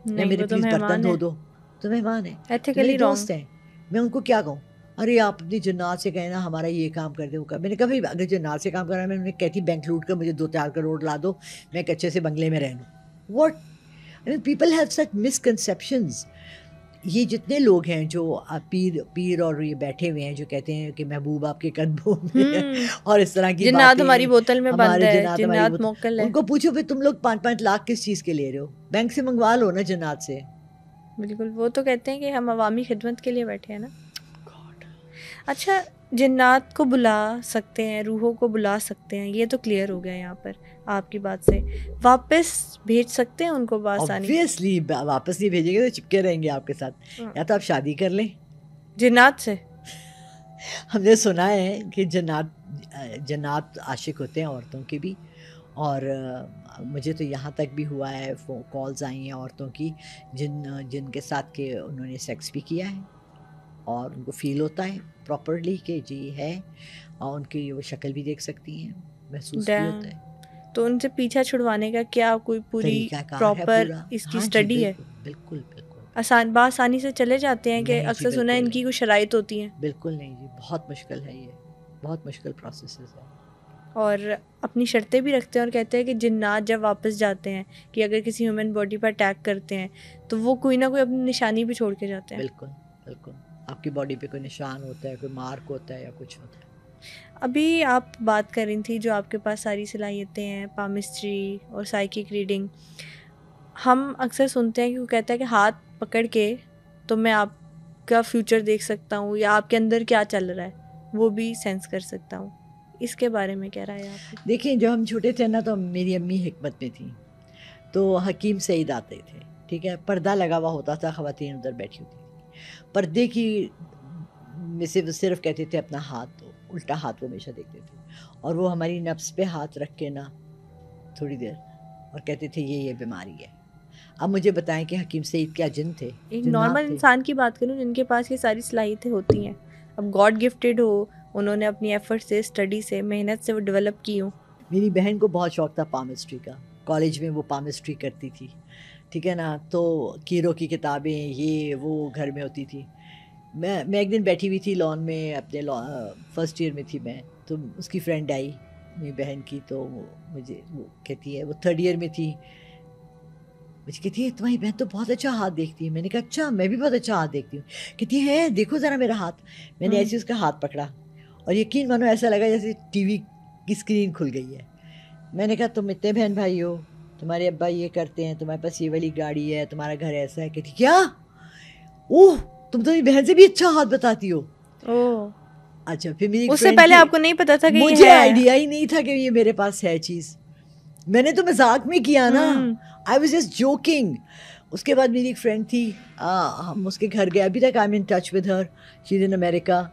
یا میرے پلیز برتن دھو دو. تو مہمان ہے, میرے دوست ہیں, میں ان کو کیا کہوں؟ ارے آپ اپنی جنات سے کہیں نا ہمارا یہ کام کر دے وہ کر. میں نے کہا بھائی اگر جنات سے کام کرنا ہے میں انہیں کہتی بینک لوٹ کر مجھے 2-4 کروڑ لا دو, میں ایک اچھے سے بنگلے میں رہ لوں. What people have such misconceptions. یہ جتنے لوگ ہیں جو پیر اور یہ بیٹھے ہوئے ہیں جو کہتے ہیں کہ محبوب آپ کے قدموں میں اور اس طرح کی جنات ہماری بوتل میں بند ہے, جنات موکل ہے. ان کو پوچھو پھر تم لوگ 5-5 لاکھ کس چیز کے لے رہے ہو؟ بینک سے منگوا لو نا جنات سے. بالکل, وہ تو کہتے ہیں کہ ہم عوامی خدمت کے لیے بیٹھے ہیں نا. اچھا, جنات کو بلا سکتے ہیں, روحوں کو بلا سکتے ہیں, یہ تو کلیئر ہو گیا یہاں پر آپ کی بات سے. واپس بھیج سکتے ہیں ان کو بآسانی؟ obviously واپس نہیں بھیجیں گے تو چپکے رہیں گے آپ کے ساتھ. یا تو آپ شادی کر لیں جنات سے. ہم نے سنا ہے کہ جنات عاشق ہوتے ہیں عورتوں کے بھی, اور مجھے تو یہاں تک بھی ہوا ہے, کالز آئی ہیں عورتوں کی جن کے ساتھ کہ انہوں نے سیکس بھی کیا ہے اور ان کو فیل ہوتا ہے پراپرلی کہ جی ہے, اور ان کی وہ شکل بھی دیکھ سکتی ہیں, محسوس بھی ہوتا ہے. تو ان سے پیچھا چھڑوانے کا کیا کوئی پوری پراپر اس کی اسٹڈی ہے؟ بالکل بالکل بآسانی سے چلے جاتے ہیں کہ اکثر سنا ہے ان کی کوئی شرائط ہوتی ہیں؟ بالکل نہیں جی, بہت مشکل ہے, یہ بہت مشکل پروسیسز ہے. اور اپنی شرطیں بھی رکھتے ہیں اور کہتے ہیں کہ جنات جب واپس جاتے ہیں کہ اگر کسی ہیومن باڈی پر اٹیک کرتے ہیں تو وہ کوئی نہ کوئی اپنی نشانی بھی چھوڑ کے جاتے ہیں. بالکل بالکل, آپ کی باڈی پہ کوئی نشان ہوتا ہے, کوئی مارک ہوتا ہے یا کچھ ہوتا ہے. ابھی آپ بات کر رہی تھی جو آپ کے پاس ساری صلاحیتیں ہیں, پامسٹری اور سائیکک ریڈنگ, ہم اکثر سنتے ہیں کہ وہ کہتا ہے کہ ہاتھ پکڑ کے تو میں آپ کا فیوچر دیکھ سکتا ہوں یا آپ کے اندر کیا چل رہا ہے وہ بھی سینس کر سکتا ہوں. اس کے بارے میں کیا رائے ہے آپ کی؟ دیکھیں جب ہم چھوٹے تھے نا تو میری امی حکمت میں تھیں, تو حکیم سعید آتے تھے, ٹھیک ہے, پردہ لگا ہوا ہوتا تھا, خواتین ادھر بیٹھی ہوتی تھی, پردے کی میں سے وہ صرف کہتے تھے اپنا ہاتھ دو, الٹا ہاتھ وہ ہمیشہ دیکھتے تھے, اور وہ ہماری نفس پہ ہاتھ رکھ کے نا تھوڑی دیر اور کہتے تھے یہ بیماری ہے. اب مجھے بتائیں کہ حکیم سعید کیا جن تھے؟ ایک نارمل انسان کی بات کروں جن کے پاس یہ ساری صلاحیتیں ہوتی ہیں, اب گاڈ گفٹیڈ ہو, انہوں نے اپنی ایفرٹ سے, اسٹڈی سے, محنت سے وہ ڈیولپ کی ہوں. میری بہن کو بہت شوق تھا پامسٹری کا, کالج میں وہ پامسٹری کرتی تھی, ٹھیک ہے نا, تو کیرو کی کتابیں یہ وہ گھر میں ہوتی تھی. میں ایک دن بیٹھی ہوئی تھی لان میں, اپنے فرسٹ ایئر میں تھی میں, تو اس کی فرینڈ آئی میری بہن کی, تو مجھے وہ کہتی ہے, وہ تھرڈ ایئر میں تھی, مجھے کہتی ہے تمہاری بہن تو بہت اچھا ہاتھ دیکھتی ہے. میں نے کہا اچھا, میں بھی بہت اچھا ہاتھ دیکھتی ہوں. کہتی ہے دیکھو ذرا میرا ہاتھ. میں نے ایسے اس کا ہاتھ پکڑا اور یقین مانو ایسا لگا جیسے ٹی وی کی اسکرین کھل گئی ہے. میں نے کہا تم اتنے بہن بھائی ہو, تمہارے ابا یہ کرتے ہیں, تمہارے پاس یہ والی گاڑی ہے, تمہارا گھر ایسا ہے. کہتی کیا, اوہ تم تو بہن سے بھی اچھا ہاتھ بتاتی ہو. اچھا, پھر میری اس سے پہلے آپ کو نہیں پتا تھا کہ مجھے آئیڈیا ہی نہیں تھا کہ یہ میرے پاس ہے چیز. میں نے تو مذاق میں کیا نا, آئی واز جسٹ جوکنگ. اس کے بعد میری ایک فرینڈ تھی, ہم اس کے گھر گئے, ابھی تک I am in touch with her, she is in America.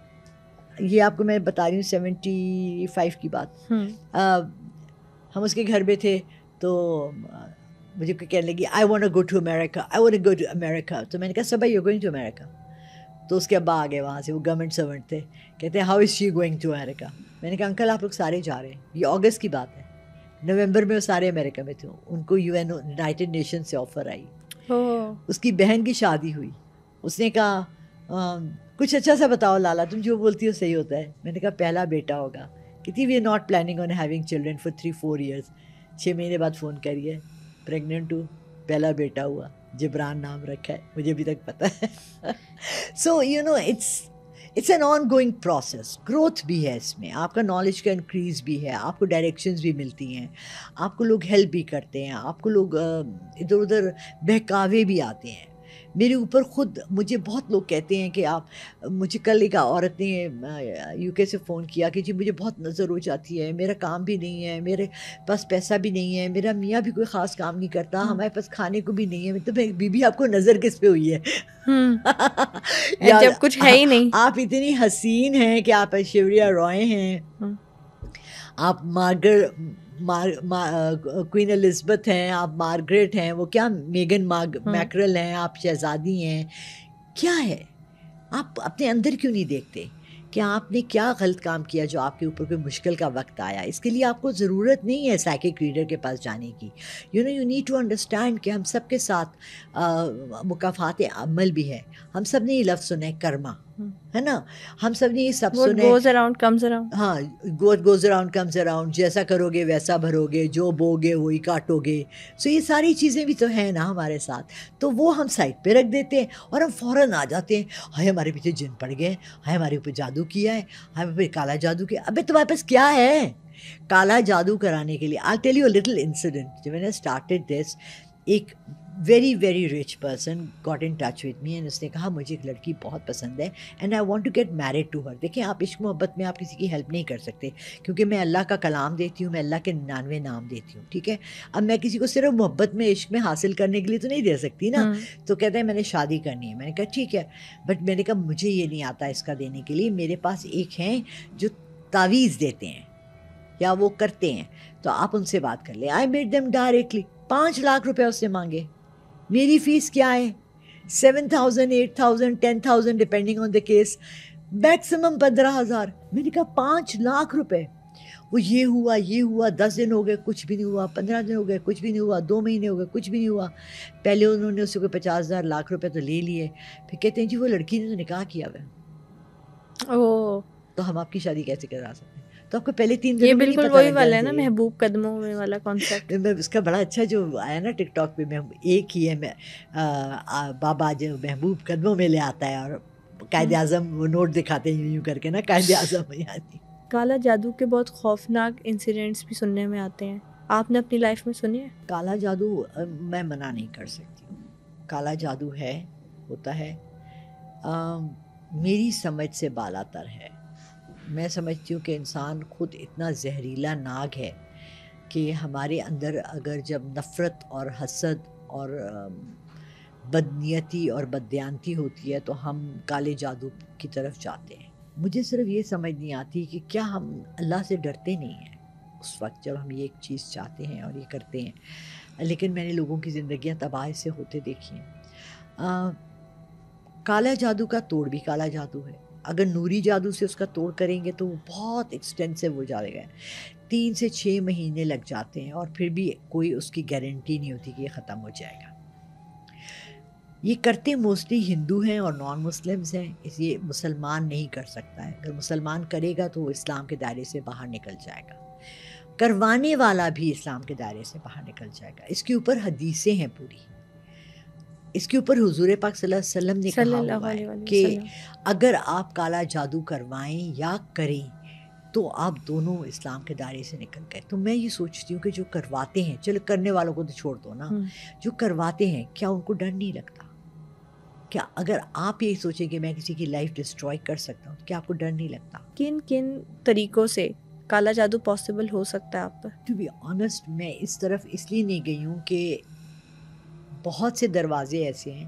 یہ آپ کو میں بتا رہی ہوں 75 کی بات. ہم اس کے گھر میں تھے تو مجھے کہنے لگی I want to go to America, I want to go to America. تو میں نے کہا Saba you going to America. تو اس کے ابا آ گئے وہاں سے, وہ گورنمنٹ سرونٹ تھے, کہتے ہیں how is she going to America. میں نے کہا انکل آپ لوگ سارے جا رہے ہیں, یہ اگست کی بات ہے, نومبر میں وہ سارے امریکہ میں تھے. ان کو یونائٹڈ نیشن سے آفر آئی. اس کی بہن کی شادی ہوئی. اس نے کہا کچھ اچھا سا بتاؤ لالا, تم جو بولتی ہو صحیح ہوتا ہے. میں نے کہا پہلا بیٹا ہوگا. کہتی we are not planning on having children for 3-4 years. 6 مہینے بعد فون کریے پریگننٹ ہوں, پہلا بیٹا ہوا, جبران نام رکھا ہے, مجھے ابھی تک پتہ ہے. So you know it's an ongoing process. Growth بھی ہے اس میں, آپ کا نالج کا انکریز بھی ہے, آپ کو ڈائریکشنز بھی ملتی ہیں, آپ کو لوگ ہیلپ بھی کرتے ہیں, آپ کو لوگ ادھر ادھر بہکاوے بھی آتے ہیں. میرے اوپر خود مجھے بہت لوگ کہتے ہیں کہ آپ, مجھے کل ایک عورت نے یو کے سے فون کیا کہ جی مجھے بہت نظر ہو جاتی ہے, میرا کام بھی نہیں ہے, میرے پاس پیسہ بھی نہیں ہے, میرا میاں بھی کوئی خاص کام نہیں کرتا, ہمارے پاس کھانے کو بھی نہیں ہے. تو بی بی آپ کو نظر کس پہ ہوئی ہے؟ یا جب کچھ ہے ہی نہیں. آپ اتنی حسین ہیں کہ آپ ایشوریا رائے ہیں, آپ کوئین الزبتھ ہیں, آپ مارگریٹ ہیں, وہ کیا میگن میکرل ہیں, آپ شہزادی ہیں. کیا ہے, آپ اپنے اندر کیوں نہیں دیکھتے کہ آپ نے کیا غلط کام کیا جو آپ کے اوپر کوئی مشکل کا وقت آیا؟ اس کے لیے آپ کو ضرورت نہیں ہے سائیکک ریڈر کے پاس جانے کی. یو نیڈ ٹو انڈرسٹینڈ کہ ہم سب کے ساتھ مکافات عمل بھی ہے. ہم سب نے یہ لفظ سنا ہے کرما, ہے نا, ہم سب نے یہ سب سنا ہے. What goes around comes around. ہاں, what goes around comes around. جیسا کرو گے ویسا بھرو گے, جو بو گے وہی کاٹو گے. سو یہ ساری چیزیں بھی تو ہیں نا ہمارے ساتھ, تو وہ ہم سائڈ پہ رکھ دیتے ہیں اور ہم فوراً آ جاتے ہیں, ہائے ہمارے پیچھے جن پڑ گئے, ہائے ہمارے اوپر جادو کیا ہے, ہمارے اوپر کالا جادو کیا. ابے تمہارے پاس کیا ہے کالا جادو کرانے کے لیے؟ I'll tell you a little incident. When I started this, ایک very very rich person got in touch with me and اس نے کہا مجھے ایک لڑکی بہت پسند ہے and I want to get married to her. دیکھیں, آپ عشق محبت میں آپ کسی کی ہیلپ نہیں کر سکتے, کیونکہ میں اللہ کا کلام دیتی ہوں, میں اللہ کے 99 نام دیتی ہوں, ٹھیک ہے. اب میں کسی کو صرف محبت میں عشق میں حاصل کرنے کے لیے تو نہیں دے سکتی نا. تو کہتے ہیں میں نے شادی کرنی ہے. میں نے کہا ٹھیک ہے, بٹ میں نے کہا مجھے یہ نہیں آتا اس کا دینے کے لیے. میرے پاس ایک ہیں جو تعویذ دیتے ہیں یا وہ کرتے ہیں, تو آپ ان سے بات کر لیں. آئی میٹ دیم ڈائریکٹلی. 5 لاکھ روپے اس سے مانگے. میری فیس کیا ہے؟ 7,000 8,000 10,000 depending on the case, maximum 15,000. میں نے کہا 5 لاکھ روپے. وہ یہ ہوا 10 دن ہو گئے کچھ بھی نہیں ہوا, 15 دن ہو گئے کچھ بھی نہیں ہوا, 2 مہینے ہو گئے کچھ بھی نہیں ہوا. پہلے انہوں نے اس سے کوئی 50,000 لاکھ روپے تو لے لیے, پھر کہتے ہیں جی وہ لڑکی نے تو نکاح کیا ہوا, تو ہم آپ کی شادی کیسے کرا سکتے ہیں؟ تو آپ کو پہلے 3 دنوں میں نہیں پتہ لگ جانا چاہیے. محبوب قدموں میں والا کانسیپٹ اس کا بڑا اچھا جو آیا نا ٹک ٹاک پہ, ایک ہی ہے بابا جو محبوب قدموں میں لے آتا ہے اور قائد اعظم وہ نوٹ دکھاتے ہیں یوں کر کے نا, قائد اعظم. یعنی کالا جادو کے بہت خوفناک انسیڈنٹس بھی سننے میں آتے ہیں, آپ نے اپنی لائف میں سنے ہیں؟ کالا جادو میں منع نہیں کر سکتی ہوں, کالا جادو ہے, ہوتا ہے, میری سمجھ سے بالا تر ہے. میں سمجھتی ہوں کہ انسان خود اتنا زہریلا ناگ ہے کہ ہمارے اندر اگر جب نفرت اور حسد اور بدنیتی اور بددیانتی ہوتی ہے تو ہم کالے جادو کی طرف جاتے ہیں. مجھے صرف یہ سمجھ نہیں آتی کہ کیا ہم اللہ سے ڈرتے نہیں ہیں اس وقت جب ہم یہ ایک چیز چاہتے ہیں اور یہ کرتے ہیں. لیکن میں نے لوگوں کی زندگیاں تباہ سے ہوتے دیکھی ہیں. کالا جادو کا توڑ بھی کالا جادو ہے. اگر نوری جادو سے اس کا توڑ کریں گے تو وہ بہت ایکسٹینسو ہو جائے گا, 3 سے 6 مہینے لگ جاتے ہیں, اور پھر بھی کوئی اس کی گارنٹی نہیں ہوتی کہ یہ ختم ہو جائے گا. یہ کرتے موسٹلی ہندو ہیں اور نان مسلمز ہیں, اس لیے مسلمان نہیں کر سکتا ہے. اگر مسلمان کرے گا تو وہ اسلام کے دائرے سے باہر نکل جائے گا, کروانے والا بھی اسلام کے دائرے سے باہر نکل جائے گا. اس کے اوپر حدیثیں ہیں پوری, اس کے اوپر حضور پاک صلی اللہ علیہ وسلم نے کہا ہوا ہے کہ اگر آپ کالا جادو کروائیں یا کریں تو آپ دونوں اسلام کے دائرے سے نکل گئے. تو میں یہ سوچتی ہوں کہ جو کرواتے ہیں, چلو کرنے والوں کو تو چھوڑ دو نا, جو کرواتے ہیں کیا ان کو ڈر نہیں لگتا؟ کیا اگر آپ یہی سوچیں کہ میں کسی کی لائف ڈسٹروائے کر سکتا ہوں, کیا آپ کو ڈر نہیں لگتا؟ کن کن طریقوں سے کالا جادو پاسبل ہو سکتا ہے آپ پر؟ ٹو بی آنیسٹ میں اس طرف اس لیے نہیں گئی ہوں کہ بہت سے دروازے ایسے ہیں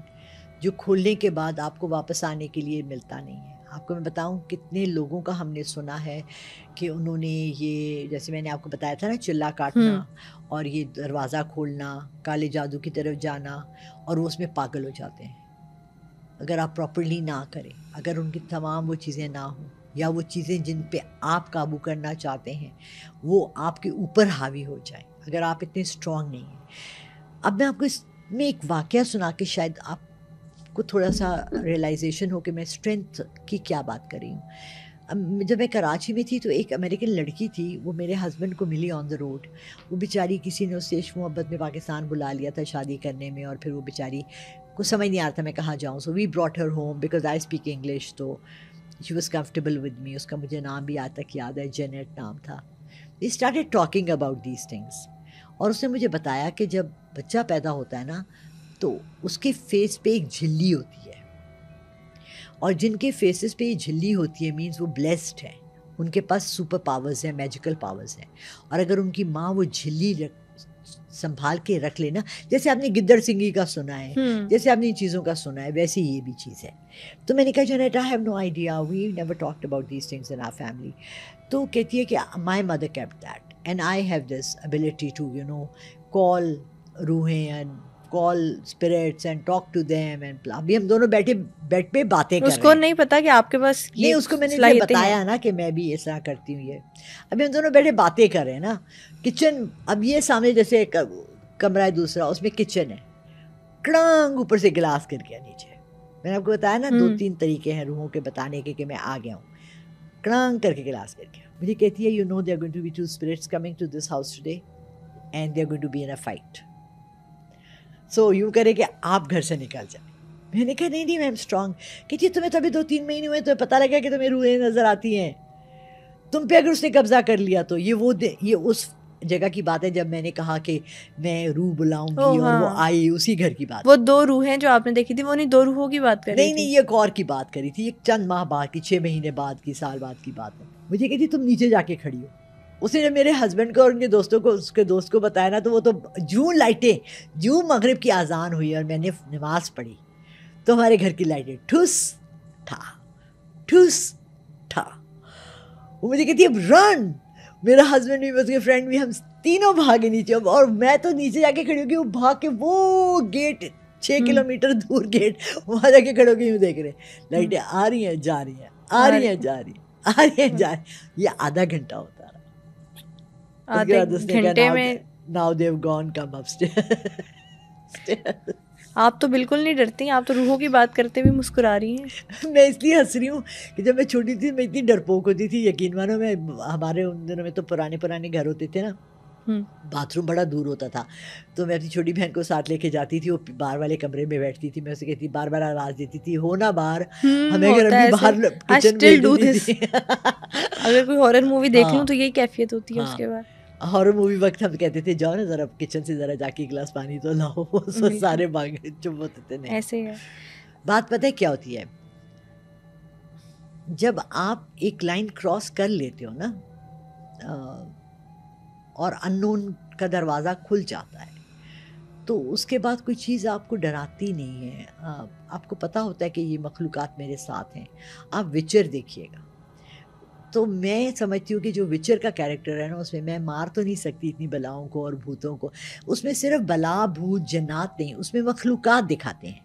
جو کھولنے کے بعد آپ کو واپس آنے کے لیے ملتا نہیں ہے. آپ کو میں بتاؤں کتنے لوگوں کا ہم نے سنا ہے کہ انہوں نے یہ, جیسے میں نے آپ کو بتایا تھا نا, چلا کاٹنا اور یہ دروازہ کھولنا, کالے جادو کی طرف جانا, اور وہ اس میں پاگل ہو جاتے ہیں اگر آپ پراپرلی نہ کریں, اگر ان کی تمام وہ چیزیں نہ ہوں, یا وہ چیزیں جن پہ آپ قابو کرنا چاہتے ہیں وہ آپ کے اوپر حاوی ہو جائیں, اگر آپ اتنے اسٹرانگ نہیں ہیں. اب میں آپ کو اس میں ایک واقعہ سنا کے شاید آپ کو تھوڑا سا ریئلائزیشن ہو کہ میں اسٹرینتھ کی کیا بات کر رہی ہوں. جب میں کراچی میں تھی تو ایک امریکن لڑکی تھی, وہ میرے ہسبینڈ کو ملی آن دا روڈ. وہ بیچاری کسی نے اسے عشق محبت میں پاکستان بلا لیا تھا شادی کرنے میں, اور پھر وہ بیچاری کو سمجھ نہیں آ رہا تھا میں کہاں جاؤں. So we brought her home because I speak English, تو she was comfortable with me. اس کا مجھے نام بھی آج تک یاد ہے, جینیٹ نام تھا. We started talking about these things, اور اس نے مجھے بتایا کہ جب بچہ پیدا ہوتا ہے نا تو اس کے فیس پہ ایک جھلی ہوتی ہے, اور جن کے فیسز پہ یہ جھلی ہوتی ہے مینس وہ بلیسڈ ہیں, ان کے پاس سپر پاورز ہیں, میجیکل پاورز ہیں. اور اگر ان کی ماں وہ جھلی سنبھال کے رکھ لینا, جیسے آپ نے گدڑ سنگھی کا سنا ہے, جیسے آپ نے ان چیزوں کا سنا ہے, ویسے یہ بھی چیز ہے. تو میں نے کہا Janet I have no idea, we never talked about these things in our family. تو کہتی ہے کہ my mother kept that and I have this ability to you know call روحیں and call spirits and talk to them and ابھی ہم دونوں بیٹھے bed پہ باتیں کر رہے ہیں. اس کو نہیں پتا کہ آپ کے پاس نہیں, اس کو میں نے بتایا نا کہ میں بھی اس طرح کرتی ہوں. یہ ابھی ہم دونوں بیٹھے باتیں کر رہے ہیں نا, کچن اب یہ سامنے جیسے کمرہ ہے دوسرا, اس میں کچن ہے, کڑانگ اوپر سے گلاس گر گیا نیچے. میں نے آپ کو بتایا نا 2-3 طریقے ہیں روحوں کے بتانے کے کہ میں آ گیا ہوں. کڑانگ کر کے گلاس گر گیا. مجھے کہتی ہے you know they are going to be 2 spirits coming to this house today and they are going to be in a fight. سو یوں کرے کہ آپ گھر سے نکل جائیں. میں نے کہا نہیں میم اسٹرانگ. کہتی ہے تمہیں تو ابھی 2-3 مہینے ہوئے, تمہیں پتہ لگا کہ تمہیں روحیں نظر آتی ہیں, تم پہ اگر اس نے قبضہ کر لیا تو. یہ اس جگہ کی بات ہے جب میں نے کہا کہ میں روح بلاؤں گی اور وہ آئی, اسی گھر کی بات. وہ 2 روحیں جو آپ نے دیکھی تھی وہ نہیں 2 روحوں کی بات کر رہی تھی. نہیں, یہ ایک اور کی بات کری تھی, ایک چند ماہ بعد کی, 6 مہینے بعد کی, سال بعد کی بات ہے. مجھے کہتی تم نیچے جا کے کھڑی ہو. اس نے جب میرے ہسبینڈ کو اور ان کے دوستوں کو, اس کے دوست کو بتایا نا, تو وہ تو جوں لائٹیں, جوں مغرب کی اذان ہوئی اور میں نے نماز پڑھی تو ہمارے گھر کی لائٹیں ٹھس ٹھا. وہ مجھے کہتی ہے رن. میرا ہسبینڈ بھی, اس کے فرینڈ بھی, ہم تینوں بھاگے نیچے. اور میں تو نیچے جا کے کھڑی ہو گئی, وہ بھاگ کے وہ گیٹ 6 کلومیٹر دور گیٹ, وہاں جا کے کھڑے ہو کے یوں دیکھ رہے لائٹیں آ رہی ہیں جا رہی ہیں, آ رہی ہیں جا رہی ہیں, آ رہی ہیں جا رہی. یہ آدھا گھنٹہ ہوتا رہا. آدھے گھنٹے میں now they've gone come upstairs. آپ تو بالکل نہیں ڈرتی, آپ تو روحوں کی بات کرتے ہوئے مسکرا رہی ہیں. میں اس لیے ہنس رہی ہوں کہ جب میں چھوٹی تھی میں اتنی ڈرپوک ہوتی تھی, یقین مانو. میں ہمارے ان دنوں میں تو پرانے گھر ہوتے تھے نا, باتھ روم بڑا دور ہوتا تھا, تو میں اپنی چھوٹی بہن کو ساتھ لے کے جاتی تھی. وہ باہر والے کمرے میں بیٹھتی تھی, میں اسے کہتی بار آواز دیتی تھی ہو نا باہر, ہمیں اگر ابھی باہر کچن میں تھی. اگر کوئی ہارر مووی دیکھ لوں تو یہی کیفیت ہوتی ہے. اس کے بعد ہارر مووی وقت ہم کہتے تھے جاؤ نا ذرا کچن سے ذرا جا کے گلاس پانی تو لاؤ, سارے بھاگے چپ ہوتے تھے. نہیں ایسے ہے. بات پتہ ہے کیا ہوتی ہے, جب آپ ایک لائن کراس کر لیتے ہو نا اور اننون کا دروازہ کھل جاتا ہے, تو اس کے بعد کوئی چیز آپ کو ڈراتی نہیں ہے. آپ کو پتہ ہوتا ہے کہ یہ مخلوقات میرے ساتھ ہیں. آپ وچر دیکھیے گا, تو میں سمجھتی ہوں کہ جو وچر کا کیریکٹر ہے نا, اس میں مار تو نہیں سکتی اتنی بلاؤں کو اور بھوتوں کو. اس میں صرف بلا بھوت جنات نہیں, اس میں مخلوقات دکھاتے ہیں.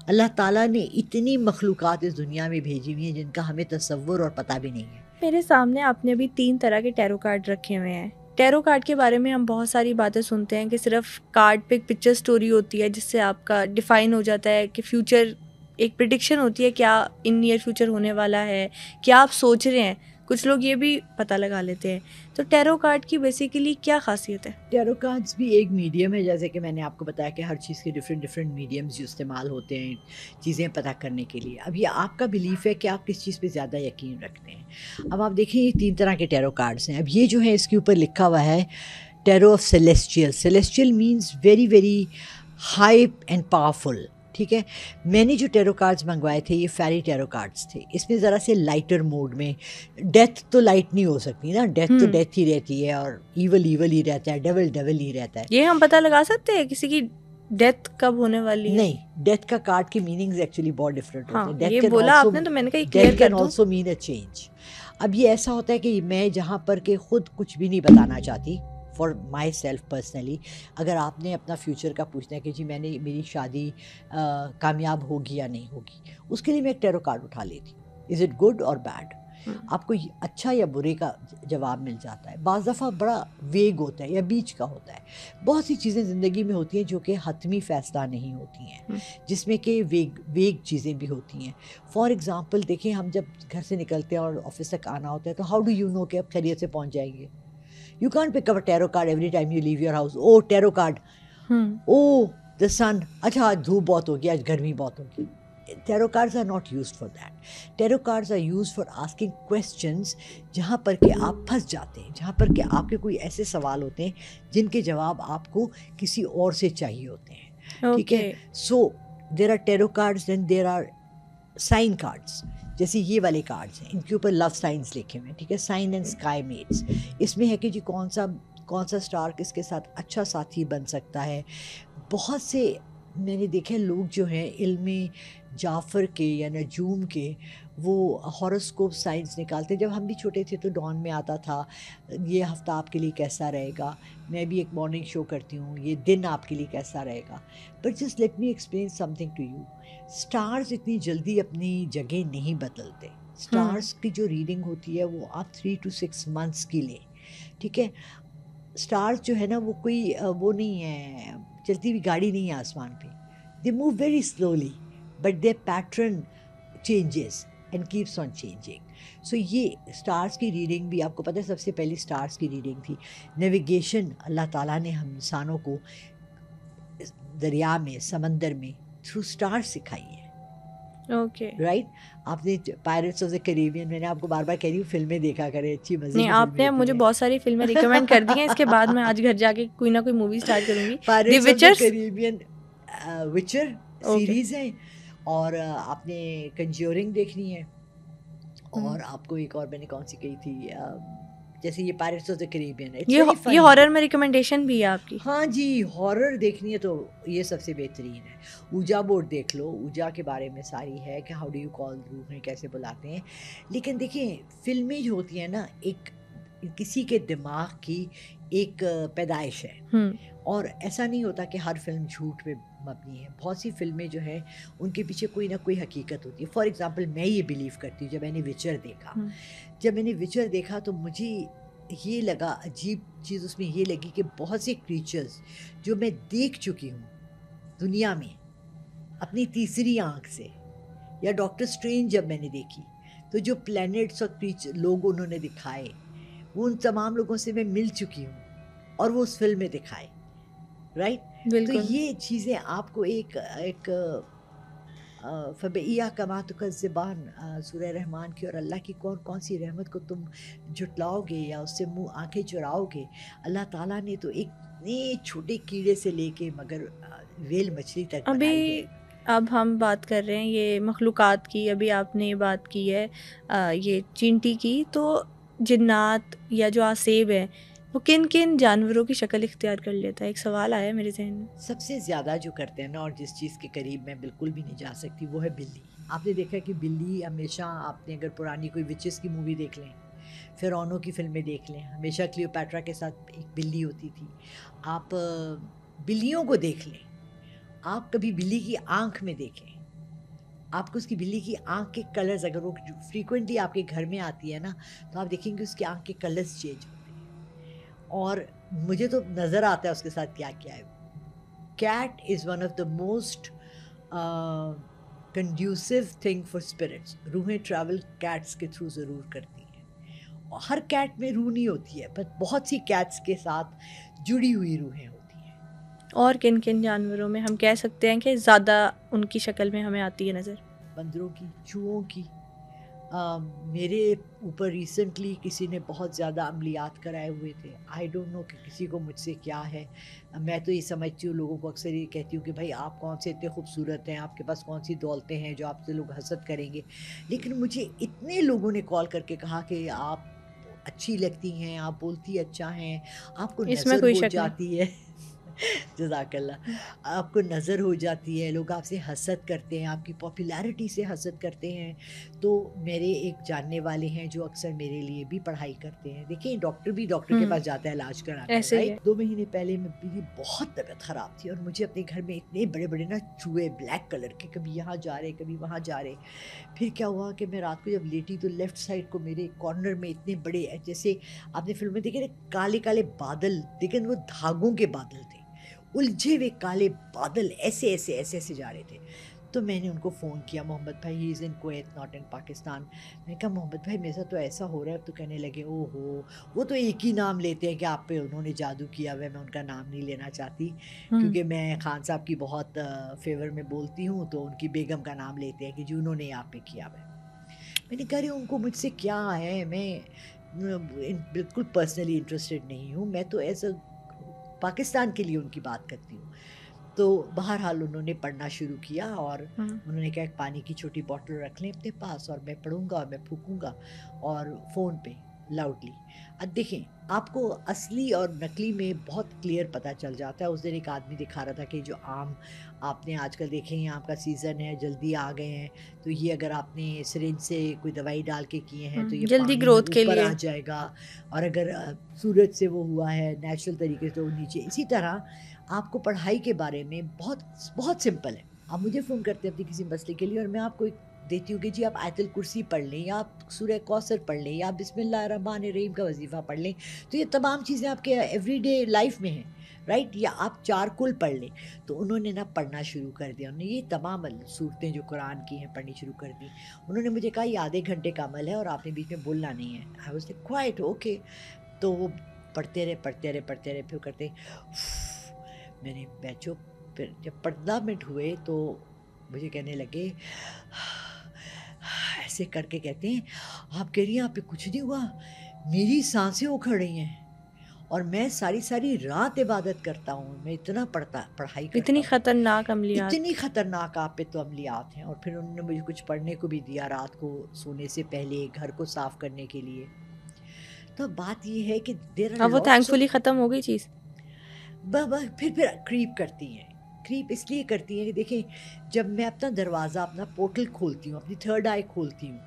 اللہ تعالیٰ نے اتنی مخلوقات اس دنیا میں بھیجی ہوئی ہیں جن کا ہمیں تصور اور پتہ بھی نہیں ہے. میرے سامنے آپ نے ابھی 3 طرح کے ٹیرو کارڈ رکھے ہوئے ہیں. ٹیرو کارڈ کے بارے میں ہم بہت ساری باتیں سنتے ہیں کہ صرف کارڈ پہ ایک پکچر سٹوری ہوتی ہے جس سے آپ کا ڈیفائن ہو جاتا ہے کہ فیوچر, ایک پریڈکشن ہوتی ہے کیا ان نیئر فیوچر ہونے والا ہے, کیا آپ سوچ رہے ہیں. کچھ لوگ یہ بھی پتہ لگا لیتے ہیں. تو ٹیرو کارڈ کی بیسیکلی کیا خاصیت ہے؟ ٹیرو کارڈز بھی ایک میڈیم ہے, جیسے کہ میں نے آپ کو بتایا کہ ہر چیز کے ڈفرینٹ میڈیمز جو استعمال ہوتے ہیں چیزیں پتہ کرنے کے لیے. اب یہ آپ کا بلیف ہے کہ آپ کس چیز پہ زیادہ یقین رکھتے ہیں. اب آپ دیکھیں یہ 3 طرح کے ٹیرو کارڈز ہیں. اب یہ جو ہے اس کے اوپر لکھا ہوا ہے tarot of celestial. Celestial means very very high and powerful. ٹھیک ہے, میں نے جو ٹیرو کارڈز منگوائے تھے یہ فیری ٹیرو کارڈز تھے. اس میں ذرا سے لائٹر موڈ میں, ڈیتھ تو لائٹ نہیں ہو سکتی نا, ڈیتھ تو ڈیتھ ہی رہتی ہے, اور ایول ہی رہتا ہے, ڈیول ہی رہتا ہے. یہ ہم پتہ لگا سکتے ہیں کسی کی ڈیتھ کب ہونے والی ہے؟ نہیں, ڈیتھ کا کارڈ کی میننگز ایکچولی بہت ڈفرینٹ ہوتے ہیں. یہ بولا آپ نے تو میں نے کہا یہ کلیئر کر دوں. Death can also mean a change. اب یہ ایسا ہوتا ہے کہ میں جہاں پر کہ خود کچھ بھی نہیں بتانا چاہتی فار مائی سیلف پرسنلی, اگر آپ نے اپنا فیوچر کا پوچھنا ہے کہ جی میری شادی کامیاب ہوگی یا نہیں ہوگی, اس کے لیے میں ایک ٹیرو کارڈ اٹھا لیتی ہوں. از اٹ گڈ اور بیڈ, آپ کو اچھا یا برے کا جواب مل جاتا ہے. بعض دفعہ بڑا ویگ ہوتا ہے یا بیچ کا ہوتا ہے. بہت سی چیزیں زندگی میں ہوتی ہیں جو کہ حتمی فیصلہ نہیں ہوتی ہیں, جس میں کہ ویگ چیزیں بھی ہوتی ہیں. فار ایگزامپل دیکھیں, ہم جب گھر سے نکلتے ہیں اور آفس تک آنا ہوتا ہے تو ہاؤ ڈو یو نو کہ آپ خیریت سے پہنچ جائیں گے. You can't pick up a tarot card every time you leave your house. Oh, tarot card. Oh, the sun. اچھا آج دھوپ بہت ہوگی, آج گرمی بہت ہوگی. Tarot cards are not used for that. Tarot cards are used for asking questions جہاں پر کہ آپ پھنس جاتے ہیں, جہاں پر کہ آپ کے کوئی ایسے سوال ہوتے ہیں جن کے جواب آپ کو کسی اور سے چاہیے ہوتے ہیں. ٹھیک ہے. So there are tarot cards then there are sign cards. جیسے یہ والے کارڈس ہیں ان کے اوپر لو سائنس لکھے ہوئے ہیں, ٹھیک ہے, سائن اینڈ اسکائی میٹس. اس میں ہے کہ جی کون سا اسٹار کس کے ساتھ اچھا ساتھی بن سکتا ہے. بہت سے میں نے دیکھے لوگ جو ہیں علم جعفر کے یا نجوم کے وہ ہاروسکوپ سائنس نکالتے. جب ہم بھی چھوٹے تھے تو ڈان میں آتا تھا یہ ہفتہ آپ کے لیے کیسا رہے گا. میں بھی ایک مارننگ شو کرتی ہوں, یہ دن آپ کے لیے کیسا رہے گا. But just let me explain something to you. Stars اتنی جلدی اپنی جگہ نہیں بدلتے. اسٹارز کی جو ریڈنگ ہوتی ہے وہ آپ 3 to 6 months کی لیں, ٹھیک ہے. اسٹارز جو ہے نا وہ کوئی وہ نہیں ہے, چلتی ہوئی گاڑی نہیں ہے آسمان پہ. They move very slowly but their pattern changes and keeps on changing. So یہ اسٹارس کی ریڈنگ بھی آپ کو پتہ ہے سب سے پہلی اسٹارس کی ریڈنگ تھی. نیویگیشن اللہ تعالیٰ نے ہم انسانوں کو دریا میں سمندر میں تھرو اسٹارس سکھائی ہے. Okay right. آپ نے پائریٹس آف دا کیریبین, میں نے آپ کو بار بار کہہ رہی ہوں فلمیں دیکھا کرے, اچھی مزے نہیں, آپ نے مجھے بہت ساری فلمیں ریکمینڈ کر دی ہیں. اس کے بعد میں آج گھر جا کے کوئی نہ کوئی مووی اسٹارٹ کروں گی. پائریٹس آف دا کیریبین وچر سیریز ہے, اور آپ نے کنجیورنگ دیکھنی ہے, اور آپ کو ایک اور میں نے کون سی کہی تھی جیسے یہ پائریٹس آف دا کیریبین. یہ ہارر میں ریکمنڈیشن بھی ہے آپ کی؟ ہاں جی, ہارر دیکھنی ہے تو یہ سب سے بہترین ہے. اوجا بورڈ دیکھ لو, اوجا کے بارے میں ساری ہے کہ ہاؤ ڈو یو کال روح, کیسے بلاتے ہیں. لیکن دیکھیں فلمیں جو ہوتی ہیں نا ایک کسی کے دماغ کی ایک پیدائش ہے, اور ایسا نہیں ہوتا کہ ہر فلم جھوٹ پہ مبنی ہے. بہت سی فلمیں جو ہیں ان کے پیچھے کوئی نہ کوئی حقیقت ہوتی ہے. فار ایگزامپل میں یہ بلیو کرتی ہوں, جب میں نے وچر دیکھا تو مجھے یہ لگا عجیب چیز اس میں یہ لگی کہ بہت سے کریچرز جو میں دیکھ چکی ہوں دنیا میں اپنی تیسری آنکھ سے, یا ڈاکٹر اسٹرینج جب میں نے دیکھی تو جو پلینٹس اور لوگ انہوں نے دکھائے وہ ان تمام لوگوں سے میں مل چکی ہوں اور وہ اس فلم میں دکھائے. رائٹ. تو یہ چیزیں آپ کو ایک فبئیہ کما تکذبان سورہ رحمان کی, اور اللہ کی کون کون سی رحمت کو تم جھٹلاؤ گے یا اس سے منہ آنکھیں چراؤ گے. اللہ تعالیٰ نے تو ایک اتنے چھوٹے کیڑے سے لے کے مگر ویل مچھلی تک بنائی ہے. اب ہم بات کر رہے ہیں یہ مخلوقات کی, ابھی آپ نے بات کی ہے یہ چینٹی کی, تو جنات یا جو آسیب ہے وہ کن کن جانوروں کی شکل اختیار کر لیتا ہے؟ ایک سوال آیا میرے ذہن میں. سب سے زیادہ جو کرتے ہیں نا, اور جس چیز کے قریب میں بالکل بھی نہیں جا سکتی, وہ ہے بلی. آپ نے دیکھا کہ بلی ہمیشہ, آپ نے اگر پرانی کوئی وچز کی مووی دیکھ لیں, فرعونوں کی فلمیں دیکھ لیں, ہمیشہ کلیوپیٹرا کے ساتھ ایک بلی ہوتی تھی. آپ بلیوں کو دیکھ لیں, آپ کبھی بلی کی آنکھ میں دیکھیں, آپ کو اس کی بلی کی آنکھ کے کلرز, اگر وہ فریکوینٹلی آپ کے گھر میں آتی ہے نا تو آپ دیکھیں گے اس کی آنکھ کے کلرز چینج ہوتے ہیں. اور مجھے تو نظر آتا ہے اس کے ساتھ کیا کیا ہے. Cat is one of the most conducive thing for spirits. روحیں ٹریول کیٹس کے تھرو ضرور کرتی ہیں. ہر کیٹ میں روح نہیں ہوتی ہے, بٹ بہت سی کیٹس کے ساتھ جڑی ہوئی روحیں ہوتی ہیں. اور کن کن جانوروں میں ہم کہہ سکتے ہیں کہ زیادہ ان کی شکل میں ہمیں آتی ہے نظر؟ بندروں کی, چوہوں کی. میرے اوپر ریسنٹلی کسی نے بہت زیادہ عملیات کرائے ہوئے تھے. آئی ڈونٹ نو کہ کسی کو مجھ سے کیا ہے. میں تو یہ سمجھتی ہوں, لوگوں کو اکثر یہ کہتی ہوں کہ بھائی آپ کون سے اتنے خوبصورت ہیں, آپ کے پاس کون سی دولتیں ہیں جو آپ سے لوگ حسد کریں گے. لیکن مجھے اتنے لوگوں نے کال کر کے کہا کہ آپ اچھی لگتی ہیں, آپ بولتی اچھا ہیں, آپ کو نظر ہو جاتی ہے. جزاک اللہ. آپ کو نظر ہو جاتی ہے, لوگ آپ سے حسد کرتے ہیں, آپ کی پاپولیرٹی سے حسد کرتے ہیں. تو میرے ایک جاننے والے ہیں جو اکثر میرے لیے بھی پڑھائی کرتے ہیں. دیکھیں ڈاکٹر بھی ڈاکٹر کے پاس جاتا ہے علاج کرانے. رائٹ. 2 مہینے پہلے میری بہت طبیعت خراب تھی, اور مجھے اپنے گھر میں اتنے بڑے بڑے نا چوہے بلیک کلر کے, کبھی یہاں جا رہے کبھی وہاں جا رہے. پھر کیا ہوا کہ میں رات کو جب لیٹی تو لیفٹ سائڈ کو میرے کارنر میں اتنے بڑے, جیسے آپ نے فلم میں دیکھے نا کالے کالے بادل, لیکن وہ دھاگوں کے بادل تھے, الجھے ہوئے کالے بادل ایسے ایسے ایسے ایسے جا رہے تھے. تو میں نے ان کو فون کیا, محمد بھائی ہی از ان کویت ناٹ ان پاکستان. میں کہا محمد بھائی میرے ساتھ تو ایسا ہو رہا ہے. تو کہنے لگے او ہو, وہ تو ایک ہی نام لیتے ہیں کہ آپ پہ انہوں نے جادو کیا ہوا ہے. میں ان کا نام نہیں لینا چاہتی کیونکہ میں خان صاحب کی بہت فیور میں بولتی ہوں, تو ان کی بیگم کا نام لیتے ہیں کہ جی انہوں نے آپ پہ کیا ہوا ہے. میں نے کہا رہی ان کو مجھ سے کیا ہے, میں بالکل پرسنلی انٹرسٹڈ نہیں ہوں, میں تو ایسا پاکستان کے لیے ان کی بات کرتی ہوں. تو بہرحال انہوں نے پڑھنا شروع کیا اور انہوں نے کہا ایک پانی کی چھوٹی بوٹل رکھ لیں اپنے پاس اور میں پڑھوں گا اور میں پھونکوں گا اور فون پہ لاؤڈلی. اب دیکھیں آپ کو اصلی اور نقلی میں بہت کلیئر پتہ چل جاتا ہے. اس دن ایک آدمی دکھا رہا تھا کہ جو آم آپ نے آج کل دیکھیں ہیں آم کا سیزن ہے, جلدی آ گئے ہیں, تو یہ اگر آپ نے سرنج سے کوئی دوائی ڈال کے کیے ہیں تو یہ جلدی پانی گروتھ میں کے اوپر لیے آ جائے گا, اور اگر سورج سے وہ ہوا ہے نیچرل طریقے سے تو نیچے. اسی طرح آپ کو پڑھائی کے بارے میں بہت بہت سمپل ہے. آپ مجھے فون کرتے ہیں اپنی کسی مسئلے کے لیے اور میں آپ کو دیتی ہوں کہ جی آپ آیت الکرسی پڑھ لیں یا آپ سورہ کوثر پڑھ لیں یا بسم اللہ الرحمن الرحیم کا وظیفہ پڑھ لیں, تو یہ تمام چیزیں آپ کے ایوری ڈے لائف میں ہیں, رائٹ. یا آپ 4 کل پڑھ لیں. تو انہوں نے نا پڑھنا شروع کر دیا, انہوں نے یہ تمام صورتیں جو قرآن کی ہیں پڑھنی شروع کر دی. انہوں نے مجھے کہا یہ آدھے گھنٹے کا عمل ہے اور آپ نے بیچ میں بولنا نہیں ہے. I was like quite okay. تو وہ پڑھتے رہے پھر کرتے میں نے بیچو. پھر جب 15 منٹ ہوئے تو مجھے کہنے لگے ایسے کر کے کہتے ہیں آپ کہہ رہی ہیں آپ پہ کچھ نہیں ہوا, میری سانسیں اکھڑ رہی ہیں اور میں ساری رات عبادت کرتا ہوں, میں اتنا پڑھائی کرتا اتنی ہوں. خطرناک عملیات, اتنی خطرناک آپ پہ تو عملیات ہیں. اور پھر انہوں نے مجھے کچھ پڑھنے کو بھی دیا رات کو سونے سے پہلے, گھر کو صاف کرنے کے لیے. تو بات یہ ہے کہ دیر آر اب وہ لاٹس تھینکفلی ختم ہو گئی چیز. پھر کریپ کرتی ہیں. کریپ اس لیے کرتی ہیں کہ دیکھیں جب میں اپنا دروازہ اپنا پورٹل کھولتی ہوں, اپنی تھرڈ آئی کھولتی ہوں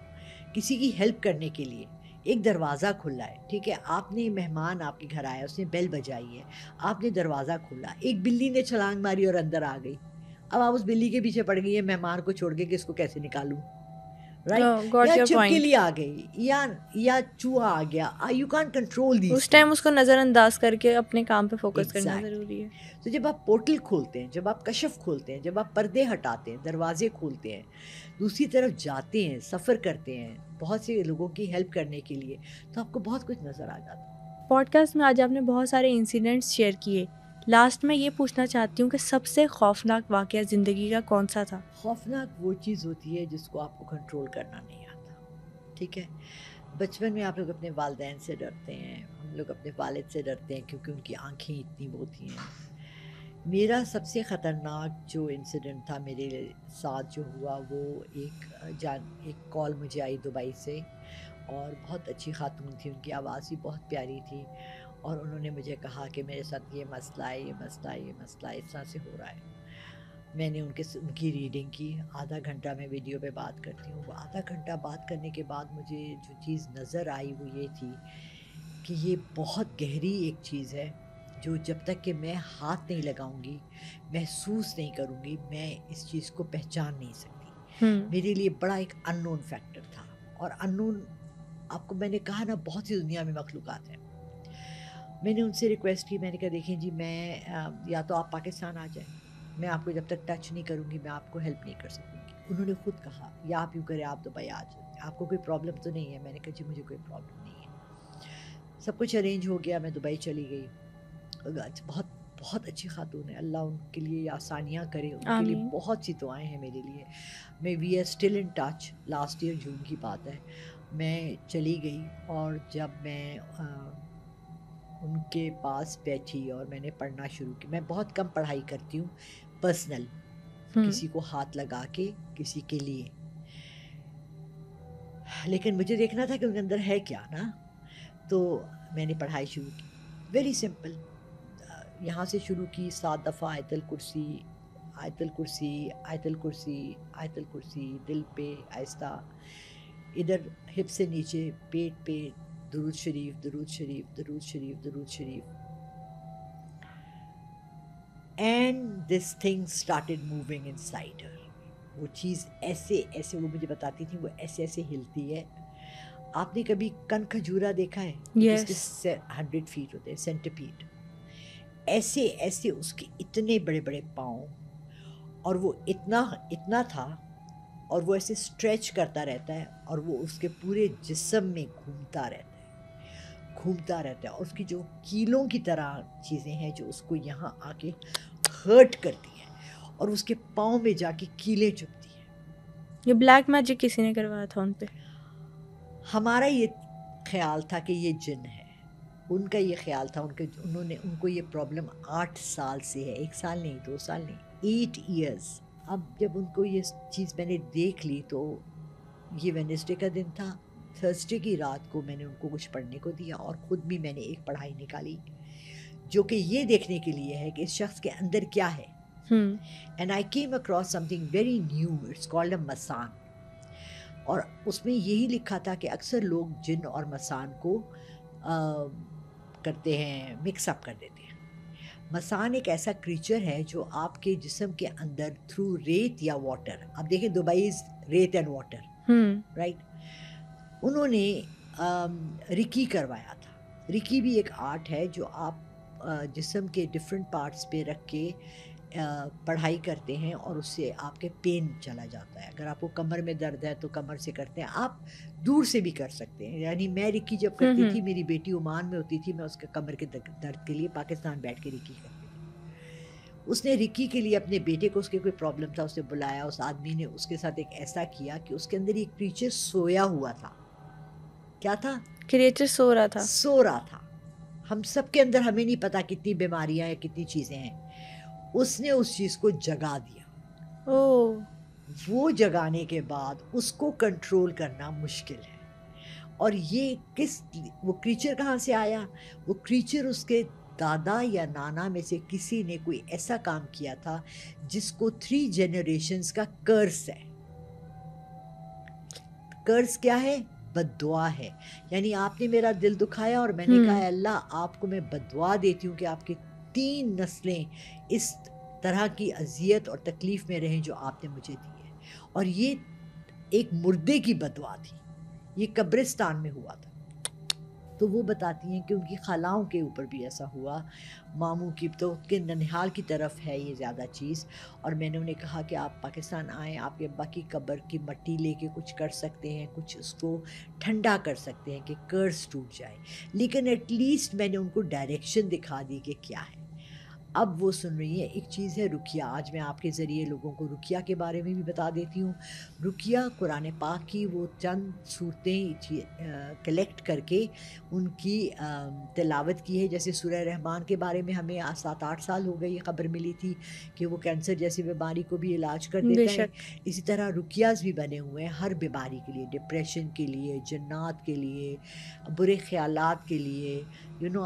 کسی کی ہیلپ کرنے کے لیے, ایک دروازہ کھلا ہے, ٹھیک ہے, آپ نے مہمان آپ کے گھر آیا, اس نے بیل بجائی ہے, آپ نے دروازہ کھولا, ایک بلی نے چھلانگ ماری اور اندر آ گئی. اب آپ اس بلی کے پیچھے پڑ گئی ہے مہمان کو چھوڑ کے کہ اس کو کیسے نکالوں, right. Got ya your point. چھپکلی آ گئی یا چوہا آ گیا, یو کانٹ کنٹرول دیز اس ٹائم اس کو نظر انداز کر کے اپنے کام پہ فوکس کرنا Exactly. ضروری ہے. تو جب آپ پورٹل کھولتے ہیں, جب آپ کشف کھولتے ہیں, جب آپ پردے ہٹاتے ہیں, دروازے کھولتے ہیں, دوسری طرف جاتے ہیں, سفر کرتے ہیں بہت سے لوگوں کی ہیلپ کرنے کے لیے, تو آپ کو بہت کچھ نظر آ جاتا ہے. پوڈ کاسٹ میں آج آپ نے بہت سارے انسیڈنٹس شیئر کیے. لاسٹ میں یہ پوچھنا چاہتی ہوں کہ سب سے خوفناک واقعہ زندگی کا کون سا تھا؟ خوفناک وہ چیز ہوتی ہے جس کو آپ کو کنٹرول کرنا نہیں آتا, ٹھیک ہے. بچپن میں آپ لوگ اپنے والدین سے ڈرتے ہیں, ہم لوگ اپنے والد سے ڈرتے ہیں کیونکہ ان کی آنکھیں اتنی ہوتی ہیں. میرا سب سے خطرناک جو انسیڈنٹ تھا میرے ساتھ جو ہوا وہ ایک کال مجھے آئی دبئی سے, اور بہت اچھی خاتون تھی, ان کی آواز بھی بہت پیاری تھی, اور انہوں نے مجھے کہا کہ میرے ساتھ یہ مسئلہ ہے اس طرح سے ہو رہا ہے. میں نے ان کی ریڈنگ کی, آدھا گھنٹہ میں ویڈیو پہ بات کرتی ہوں. وہ آدھا گھنٹہ بات کرنے کے بعد مجھے جو چیز نظر آئی وہ یہ تھی کہ یہ بہت گہری ایک چیز ہے جو جب تک کہ میں ہاتھ نہیں لگاؤں گی, محسوس نہیں کروں گی, میں اس چیز کو پہچان نہیں سکتی. میرے لیے بڑا ایک ان نون فیکٹر تھا, اور ان نون آپ کو میں نے کہا نا بہت سی دنیا میں مخلوقات ہیں. میں نے ان سے ریکویسٹ کی, میں نے کہا دیکھیں جی میں یا تو آپ پاکستان آ جائیں, میں آپ کو جب تک ٹچ نہیں کروں گی میں آپ کو ہیلپ نہیں کر سکوں گی. انہوں نے خود کہا یا آپ یوں کریں آپ دبئی آ جائیں, آپ کو کوئی پرابلم تو نہیں ہے. میں نے کہا جی مجھے کوئی پرابلم نہیں ہے. سب کچھ ارینج ہو گیا, میں دبئی چلی گئی. بہت بہت اچھی خاتون ہے, اللہ ان کے لیے آسانیاں کرے, ان کے لیے بہت سی دعائیں ہیں میرے لیے. We are still in touch. Last year June کی بات ہے, میں چلی گئی, اور جب میں ان کے پاس بیٹھی اور میں نے پڑھنا شروع کی. میں بہت کم پڑھائی کرتی ہوں پرسنل, کسی کو ہاتھ لگا کے کسی کے لیے, لیکن مجھے دیکھنا تھا کہ ان کے اندر ہے کیا نا. تو میں نے پڑھائی شروع کی, ویری سمپل. یہاں سے شروع کی 7 دفعہ آیت الکرسی آیت الکرسی آیت الکرسی آیت الکرسی, دل پہ آہستہ, ادھر ہپ سے نیچے پیٹ پہ درود شریف درود شریف درود شریف درود شریف. And this thing started moving inside her. وہ چیز ایسے ایسے, وہ مجھے بتاتی تھی, وہ ایسے ایسے ہلتی ہے. آپ نے کبھی کن کھجورا دیکھا ہے؟ جس کے 100 فیٹ ہوتے ہیں, سینٹیپیڈ. ایسے ایسے اس کے اتنے بڑے بڑے پاؤں, اور وہ اتنا تھا, اور وہ ایسے اسٹریچ کرتا رہتا ہے, اور وہ اس کے پورے جسم میں گھومتا رہتا ہے, اور اس کی جو کیلوں کی طرح چیزیں ہیں جو اس کو یہاں آ کے ہرٹ کرتی ہیں, اور اس کے پاؤں میں جا کے کیلیں چبھتی ہیں. یہ بلیک میجک کسی نے کروایا تھا ان پہ. ہمارا یہ خیال تھا کہ یہ جن ہے, ان کا یہ خیال تھا، ان کو یہ پرابلم 8 سال سے ہے، 1 سال نہیں، 2 سال نہیں، 8 ایئرز۔ اب جب ان کو یہ چیز میں نے دیکھ لی تو یہ وینسڈے کا دن تھا، تھرسڈے کی رات کو میں نے ان کو کچھ پڑھنے کو دیا اور خود بھی میں نے ایک پڑھائی نکالی جو کہ یہ دیکھنے کے لیے ہے کہ اس شخص کے اندر کیا ہے۔ And I came across something very new, it's called a مسان، اور اس میں یہی لکھا تھا کہ اکثر لوگ جن اور مسان کو کرتے ہیں، مکس اپ کر دیتے ہیں۔ مسان ایک ایسا کریچر ہے جو آپ کے جسم کے اندر تھرو ریت یا واٹر، اب دیکھیں دبئی ریت اینڈ واٹر، رائٹ، انہوں نے ریکی کروایا تھا۔ ریکی بھی ایک آرٹ ہے جو آپ جسم کے ڈفرینٹ پارٹس پہ رکھ کے پڑھائی کرتے ہیں اور اس سے آپ کے پین چلا جاتا ہے۔ اگر آپ کو کمر میں درد ہے تو کمر سے کرتے ہیں، آپ دور سے بھی کر سکتے ہیں۔ یعنی میں ریکی جب کرتی تھی، میری بیٹی عمان میں ہوتی تھی، میں اس کے کمر کے درد کے لیے پاکستان بیٹھ کے ریکی کرتی تھی۔ اس نے ریکی کے لیے اپنے بیٹے کو، اس کے کوئی پرابلم تھا، اسے بلایا، اس آدمی نے اس کے ساتھ ایک ایسا کیا کہ اس کے اندر ایک کریچر سویا ہوا تھا۔ کیا تھا؟ کریچر سو رہا تھا۔ ہم سب کے اندر، ہمیں نہیں پتا کتنی بیماریاں ہیں، کتنی چیزیں ہیں۔ اس نے اس چیز کو جگا دیا۔ وہ جگانے کے بعد اس کو کنٹرول کرنا مشکل ہے۔ اور یہ وہ کریچر کہاں سے آیا؟ وہ کریچر اس کے دادا یا نانا میں سے کسی نے کوئی ایسا کام کیا تھا جس کو 3 جنریشنز کا کرس ہے۔ کرس کیا ہے؟ بد دعا ہے۔ یعنی آپ نے میرا دل دکھایا اور میں نے کہا اللہ آپ کو میں بد دعا دیتی ہوں کہ آپ کی 3 نسلیں اس طرح کی اذیت اور تکلیف میں رہیں جو آپ نے مجھے دی ہے۔ اور یہ ایک مردے کی بد دعا تھی، یہ قبرستان میں ہوا تھا۔ تو وہ بتاتی ہیں کہ ان کی خالاؤں کے اوپر بھی ایسا ہوا، ماموں کی، تو کے ننہال کی طرف ہے یہ زیادہ چیز۔ اور میں نے انہیں کہا کہ آپ پاکستان آئیں، آپ کے ابا کی قبر کی مٹی لے کے کچھ کر سکتے ہیں، کچھ اس کو ٹھنڈا کر سکتے ہیں کہ کرس ٹوٹ جائے، لیکن ایٹ لیسٹ میں نے ان کو ڈائریکشن دکھا دی کہ کیا ہے۔ اب وہ سن رہی ہیں۔ ایک چیز ہے رقیہ، آج میں آپ کے ذریعے لوگوں کو رقیہ کے بارے میں بھی بتا دیتی ہوں۔ رقیہ قرآن پاک کی وہ چند صورتیں کلیکٹ کر کے ان کی تلاوت کی ہے۔ جیسے سورہ رحمان کے بارے میں ہمیں 7-8 سال ہو گئے یہ خبر ملی تھی کہ وہ کینسر جیسی بیماری کو بھی علاج کر دیتا ہے۔ اسی طرح رقیاز بھی بنے ہوئے ہیں ہر بیماری کے لیے، ڈپریشن کے لیے، جنات کے لیے، برے خیالات کے لیے،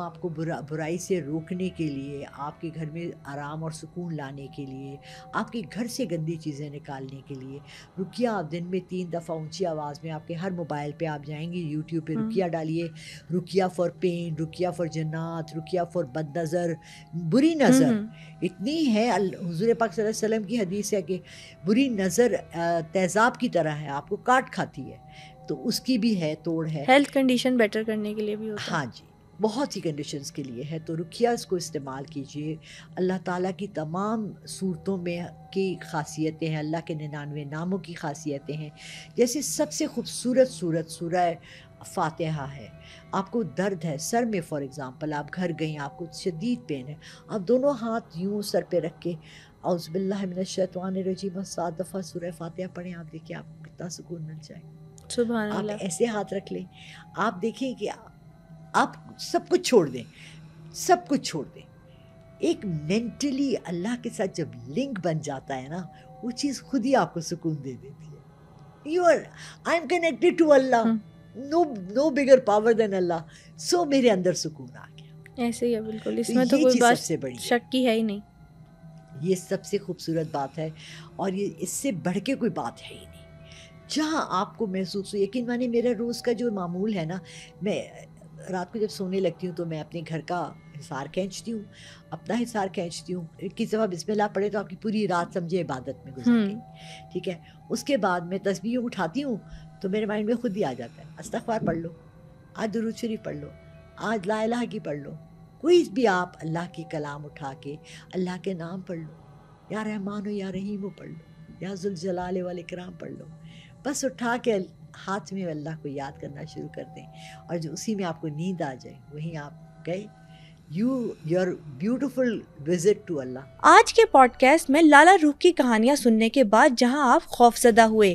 آپ کو برائی سے روکنے کے لیے، آپ کے گھر میں آرام اور سکون لانے کے لیے، آپ کے گھر سے گندی چیزیں نکالنے کے لیے۔ رقیہ آپ دن میں 3 دفعہ اونچی آواز میں، آپ کے ہر موبائل پہ آپ جائیں گے، یوٹیوب پہ رقیہ ڈالیے، رقیہ فار پین، رقیہ فار جنات، رقیہ فار بد نظر، بری نظر اتنی ہے۔ حضور پاک صلی اللہ علیہ وسلم کی حدیث ہے کہ بری نظر تیزاب کی طرح ہے، آپ کو کاٹ کھاتی ہے، تو اس کی بھی ہے، توڑ ہے۔ ہیلتھ کنڈیشن بیٹر کرنے کے لیے بھی ہوتا ہے۔ ہاں جی، بہت سی کنڈیشنز کے لیے ہے، تو رقیہ کو استعمال کیجئے۔ اللہ تعالیٰ کی تمام صورتوں میں کی خاصیتیں ہیں، اللہ کے 99 ناموں کی خاصیتیں ہیں۔ جیسے سب سے خوبصورت صورت سورہ فاتحہ ہے۔ آپ کو درد ہے سر میں، فار ایگزامپل آپ گھر گئیں، آپ کو شدید پین ہے، آپ دونوں ہاتھ یوں سر پہ رکھ کے اعوذ باللہ من الشیطان الرجیم 7 دفعہ سورہ فاتحہ پڑھیں، آپ دیکھیں آپ کو کتنا سکون مل جائے۔ سبحان اللہ۔ آپ ایسے ہاتھ رکھ لیں، آپ دیکھیں کہ آپ سب کچھ چھوڑ دیں، سب کچھ چھوڑ دیں۔ ایک مینٹلی اللہ کے ساتھ جب لنک بن جاتا ہے نا، وہ چیز خود ہی آپ کو سکون دے دیتی ہے۔ I am connected to Allah, no bigger power than Allah, so میرے اندر سکون آ گیا۔ ایسے ہی ہے بالکل، اس میں تو کوئی بات شک کی ہے ہی نہیں۔ یہ سب سے خوبصورت بات ہے، اور یہ اس سے بڑھ کے کوئی بات ہے ہی نہیں۔ جہاں آپ کو محسوس ہو، یقین مانے میرا روز کا جو معمول ہے نا، میں رات کو جب سونے لگتی ہوں تو میں اپنے گھر کا حصار کھینچتی ہوں، اپنا حصار کھینچتی ہوں، کسی دفعہ بسم اللہ پڑھے تو آپ کی پوری رات سمجھے عبادت میں گزر گئی، ٹھیک ہے۔ اس کے بعد میں تسبیح اٹھاتی ہوں تو میرے مائنڈ میں خود ہی آ جاتا ہے استغفار پڑھ لو، آج درود شریف پڑھ لو، آج لا الہ کی پڑھ لو، کوئی بھی آپ اللہ کی کلام اٹھا کے اللہ کے نام پڑھ لو، یا رحمان ہو یا رحیم ہو پڑھ لو، یا ذوالجلال والاکرام پڑھ لو، بس اٹھا کے ہاتھ میں اللہ کو یاد کرنا شروع کر دیں، اور جو اسی میں آپ کو نیند آ جائے وہیں آپ گئے، یور بیوٹیفل وزٹ ٹو اللہ۔ آج کے پوڈ کاسٹ میں لالا روح کی کہانیاں سننے کے بعد جہاں آپ خوف زدہ ہوئے،